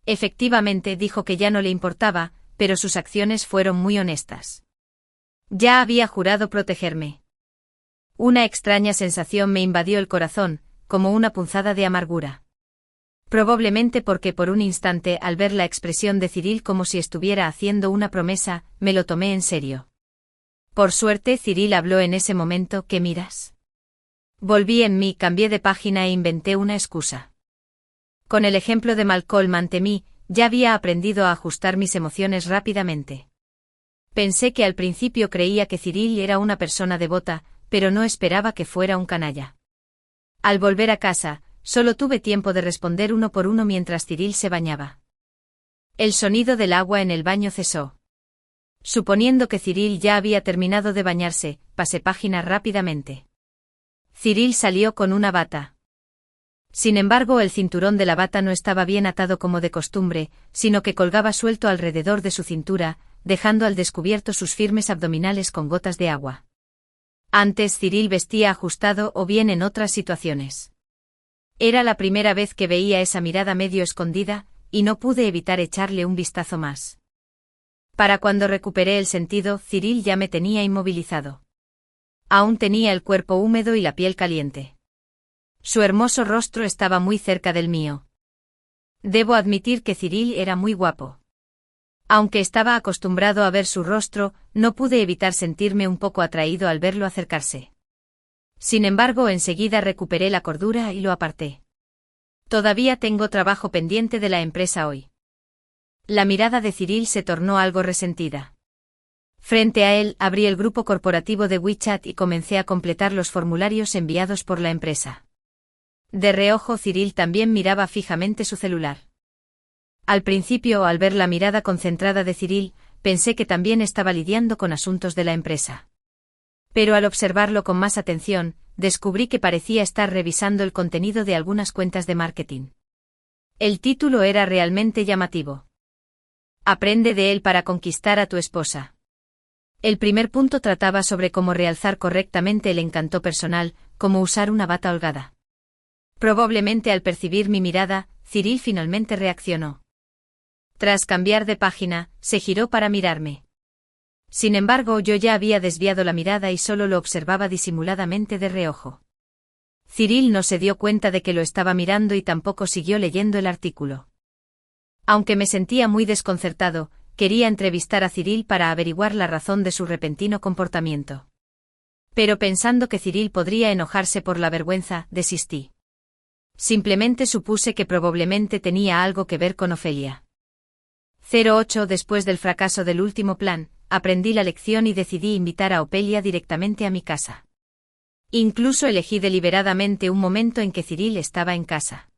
Efectivamente dijo que ya no le importaba, pero sus acciones fueron muy honestas. Ya había jurado protegerme. Una extraña sensación me invadió el corazón, como una punzada de amargura. Probablemente porque por un instante, al ver la expresión de Cyril como si estuviera haciendo una promesa, me lo tomé en serio. Por suerte Cyril habló en ese momento. ¿Qué miras? Volví en mí, cambié de página e inventé una excusa. Con el ejemplo de Malcolm ante mí, ya había aprendido a ajustar mis emociones rápidamente. Pensé que al principio creía que Cyril era una persona devota, pero no esperaba que fuera un canalla. Al volver a casa, solo tuve tiempo de responder uno por uno mientras Cyril se bañaba. El sonido del agua en el baño cesó. Suponiendo que Cyril ya había terminado de bañarse, pasé página rápidamente. Cyril salió con una bata. Sin embargo, el cinturón de la bata no estaba bien atado como de costumbre, sino que colgaba suelto alrededor de su cintura, dejando al descubierto sus firmes abdominales con gotas de agua. Antes Cyril vestía ajustado o bien en otras situaciones. Era la primera vez que veía esa mirada medio escondida, y no pude evitar echarle un vistazo más. Para cuando recuperé el sentido, Cyril ya me tenía inmovilizado. Aún tenía el cuerpo húmedo y la piel caliente. Su hermoso rostro estaba muy cerca del mío. Debo admitir que Cyril era muy guapo. Aunque estaba acostumbrado a ver su rostro, no pude evitar sentirme un poco atraído al verlo acercarse. Sin embargo, enseguida recuperé la cordura y lo aparté. Todavía tengo trabajo pendiente de la empresa hoy. La mirada de Cyril se tornó algo resentida. Frente a él, abrí el grupo corporativo de WeChat y comencé a completar los formularios enviados por la empresa. De reojo, Cyril también miraba fijamente su celular. Al principio, al ver la mirada concentrada de Cyril, pensé que también estaba lidiando con asuntos de la empresa. Pero al observarlo con más atención, descubrí que parecía estar revisando el contenido de algunas cuentas de marketing. El título era realmente llamativo. Aprende de él para conquistar a tu esposa. El primer punto trataba sobre cómo realzar correctamente el encanto personal, cómo usar una bata holgada. Probablemente al percibir mi mirada, Cyril finalmente reaccionó. Tras cambiar de página, se giró para mirarme. Sin embargo, yo ya había desviado la mirada y solo lo observaba disimuladamente de reojo. Cyril no se dio cuenta de que lo estaba mirando y tampoco siguió leyendo el artículo. Aunque me sentía muy desconcertado, quería entrevistar a Cyril para averiguar la razón de su repentino comportamiento. Pero pensando que Cyril podría enojarse por la vergüenza, desistí. Simplemente supuse que probablemente tenía algo que ver con Ofelia. 08 Después del fracaso del último plan, aprendí la lección y decidí invitar a Ofelia directamente a mi casa. Incluso elegí deliberadamente un momento en que Cyril estaba en casa.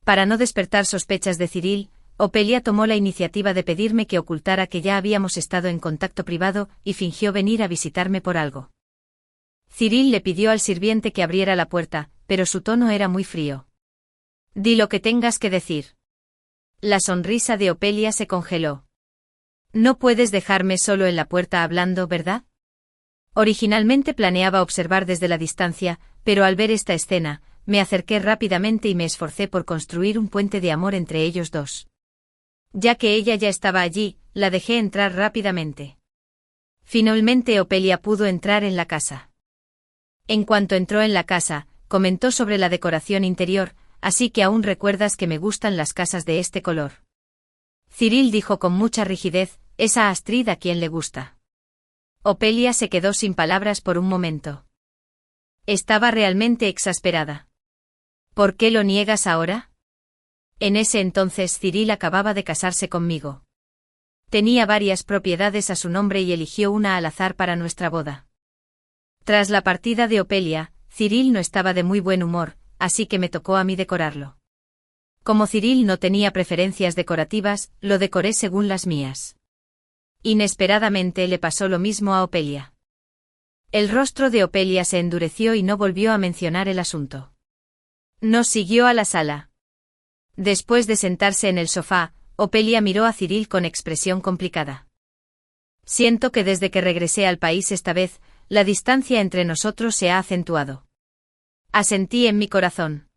Para no despertar sospechas de Cyril, Ofelia tomó la iniciativa de pedirme que ocultara que ya habíamos estado en contacto privado y fingió venir a visitarme por algo. Cyril le pidió al sirviente que abriera la puerta, pero su tono era muy frío. Di lo que tengas que decir. La sonrisa de Ofelia se congeló. No puedes dejarme solo en la puerta hablando, ¿verdad? Originalmente planeaba observar desde la distancia, pero al ver esta escena, me acerqué rápidamente y me esforcé por construir un puente de amor entre ellos dos. Ya que ella ya estaba allí, la dejé entrar rápidamente. Finalmente Ofelia pudo entrar en la casa. En cuanto entró en la casa, comentó sobre la decoración interior, así que aún recuerdas que me gustan las casas de este color. Cyril dijo con mucha rigidez, es a Astrid a quien le gusta. Ofelia se quedó sin palabras por un momento. Estaba realmente exasperada. ¿Por qué lo niegas ahora? En ese entonces Cyril acababa de casarse conmigo. Tenía varias propiedades a su nombre y eligió una al azar para nuestra boda. Tras la partida de Ofelia, Cyril no estaba de muy buen humor, así que me tocó a mí decorarlo. Como Cyril no tenía preferencias decorativas, lo decoré según las mías. Inesperadamente le pasó lo mismo a Ofelia. El rostro de Ofelia se endureció y no volvió a mencionar el asunto. Nos siguió a la sala. Después de sentarse en el sofá, Ofelia miró a Cyril con expresión complicada. Siento que desde que regresé al país esta vez, la distancia entre nosotros se ha acentuado. Asentí en mi corazón.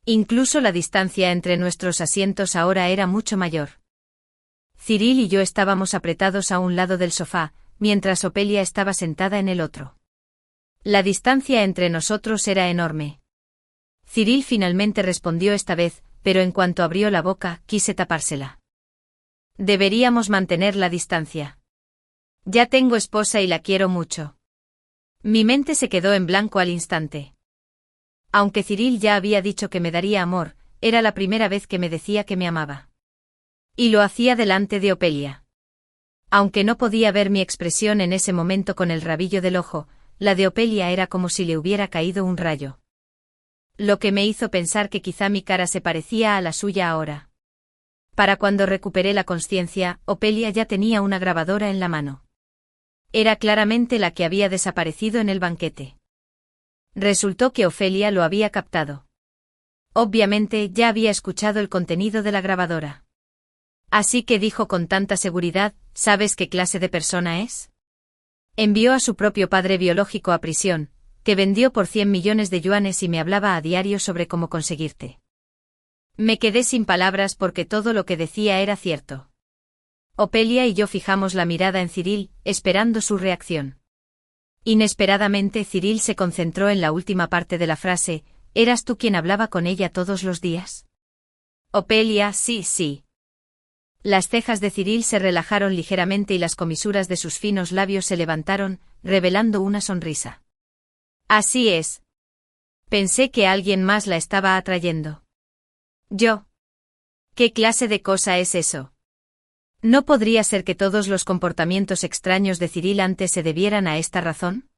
Incluso la distancia entre nuestros asientos ahora era mucho mayor. Cyril y yo estábamos apretados a un lado del sofá, mientras Opelia estaba sentada en el otro. La distancia entre nosotros era enorme. Cyril finalmente respondió esta vez, pero en cuanto abrió la boca, quise tapársela. Deberíamos mantener la distancia. Ya tengo esposa y la quiero mucho. Mi mente se quedó en blanco al instante. Aunque Cyril ya había dicho que me daría amor, era la primera vez que me decía que me amaba. Y lo hacía delante de Opelia. Aunque no podía ver mi expresión en ese momento con el rabillo del ojo, la de Opelia era como si le hubiera caído un rayo. Lo que me hizo pensar que quizá mi cara se parecía a la suya ahora. Para cuando recuperé la consciencia, Opelia ya tenía una grabadora en la mano. Era claramente la que había desaparecido en el banquete. Resultó que Ofelia lo había captado. Obviamente ya había escuchado el contenido de la grabadora. Así que dijo con tanta seguridad, ¿sabes qué clase de persona es? Envió a su propio padre biológico a prisión, que vendió por 100 millones de yuanes y me hablaba a diario sobre cómo conseguirte. Me quedé sin palabras porque todo lo que decía era cierto. Opelia y yo fijamos la mirada en Cyril, esperando su reacción. Inesperadamente Cyril se concentró en la última parte de la frase, ¿eras tú quien hablaba con ella todos los días? Opelia, sí, sí. Las cejas de Cyril se relajaron ligeramente y las comisuras de sus finos labios se levantaron, revelando una sonrisa. Así es. Pensé que alguien más la estaba atrayendo. ¿Yo? ¿Qué clase de cosa es eso? ¿No podría ser que todos los comportamientos extraños de Cyril antes se debieran a esta razón?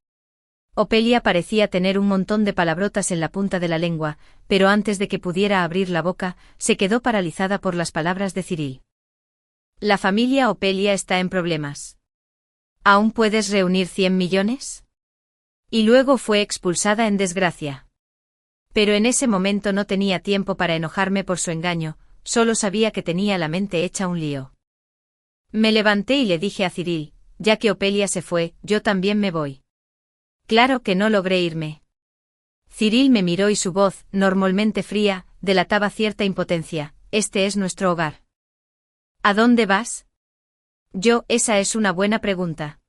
Opelia parecía tener un montón de palabrotas en la punta de la lengua, pero antes de que pudiera abrir la boca, se quedó paralizada por las palabras de Cyril. La familia Opelia está en problemas. ¿Aún puedes reunir 100 millones? Y luego fue expulsada en desgracia. Pero en ese momento no tenía tiempo para enojarme por su engaño, solo sabía que tenía la mente hecha un lío. Me levanté y le dije a Cyril, ya que Opelia se fue, yo también me voy. Claro que no logré irme. Cyril me miró y su voz, normalmente fría, delataba cierta impotencia, este es nuestro hogar. ¿A dónde vas? Esa es una buena pregunta.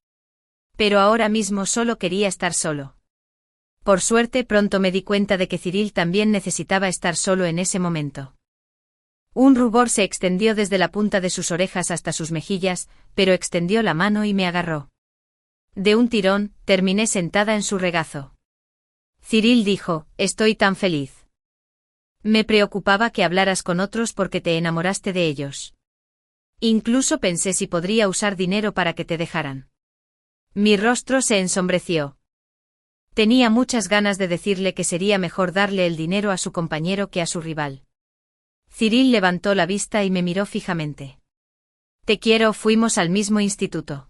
Pero ahora mismo solo quería estar solo. Por suerte pronto me di cuenta de que Cyril también necesitaba estar solo en ese momento. Un rubor se extendió desde la punta de sus orejas hasta sus mejillas, pero extendió la mano y me agarró. De un tirón, terminé sentada en su regazo. Cyril dijo, estoy tan feliz. Me preocupaba que hablaras con otros porque te enamoraste de ellos. Incluso pensé si podría usar dinero para que te dejaran. Mi rostro se ensombreció. Tenía muchas ganas de decirle que sería mejor darle el dinero a su compañero que a su rival. Cyril levantó la vista y me miró fijamente. Te quiero, fuimos al mismo instituto.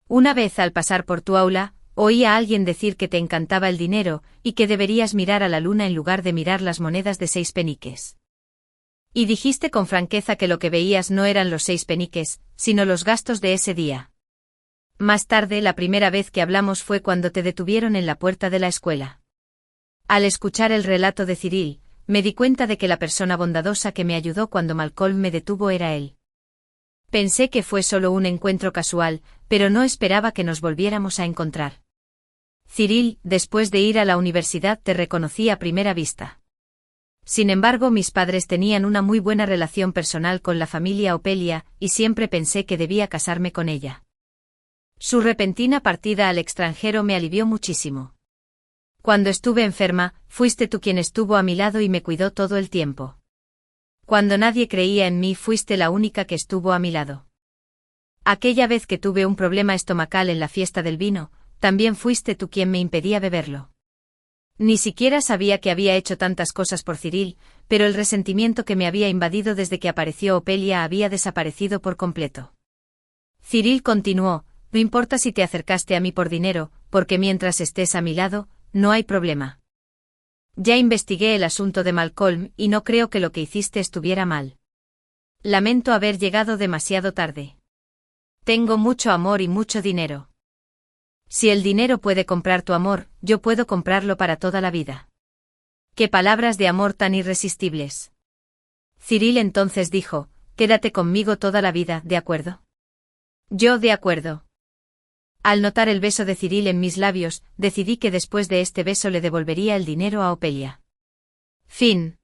Una vez al pasar por tu aula, oí a alguien decir que te encantaba el dinero y que deberías mirar a la luna en lugar de mirar las monedas de 6 peniques. Y dijiste con franqueza que lo que veías no eran los 6 peniques, sino los gastos de ese día. Más tarde, la primera vez que hablamos fue cuando te detuvieron en la puerta de la escuela. Al escuchar el relato de Cyril, me di cuenta de que la persona bondadosa que me ayudó cuando Malcolm me detuvo era él. Pensé que fue solo un encuentro casual, pero no esperaba que nos volviéramos a encontrar. Cyril, después de ir a la universidad te reconocí a primera vista. Sin embargo, mis padres tenían una muy buena relación personal con la familia Opelia, y siempre pensé que debía casarme con ella. Su repentina partida al extranjero me alivió muchísimo. Cuando estuve enferma, fuiste tú quien estuvo a mi lado y me cuidó todo el tiempo. Cuando nadie creía en mí, fuiste la única que estuvo a mi lado. Aquella vez que tuve un problema estomacal en la fiesta del vino, también fuiste tú quien me impedía beberlo. Ni siquiera sabía que había hecho tantas cosas por Cyril, pero el resentimiento que me había invadido desde que apareció Opelia había desaparecido por completo. Cyril continuó, no importa si te acercaste a mí por dinero, porque mientras estés a mi lado, no hay problema. Ya investigué el asunto de Malcolm y no creo que lo que hiciste estuviera mal. Lamento haber llegado demasiado tarde. Tengo mucho amor y mucho dinero. Si el dinero puede comprar tu amor, yo puedo comprarlo para toda la vida. ¡Qué palabras de amor tan irresistibles! Cyril entonces dijo, quédate conmigo toda la vida, ¿de acuerdo? Yo de acuerdo. Al notar el beso de Cyril en mis labios, decidí que después de este beso le devolvería el dinero a Opelia. Fin.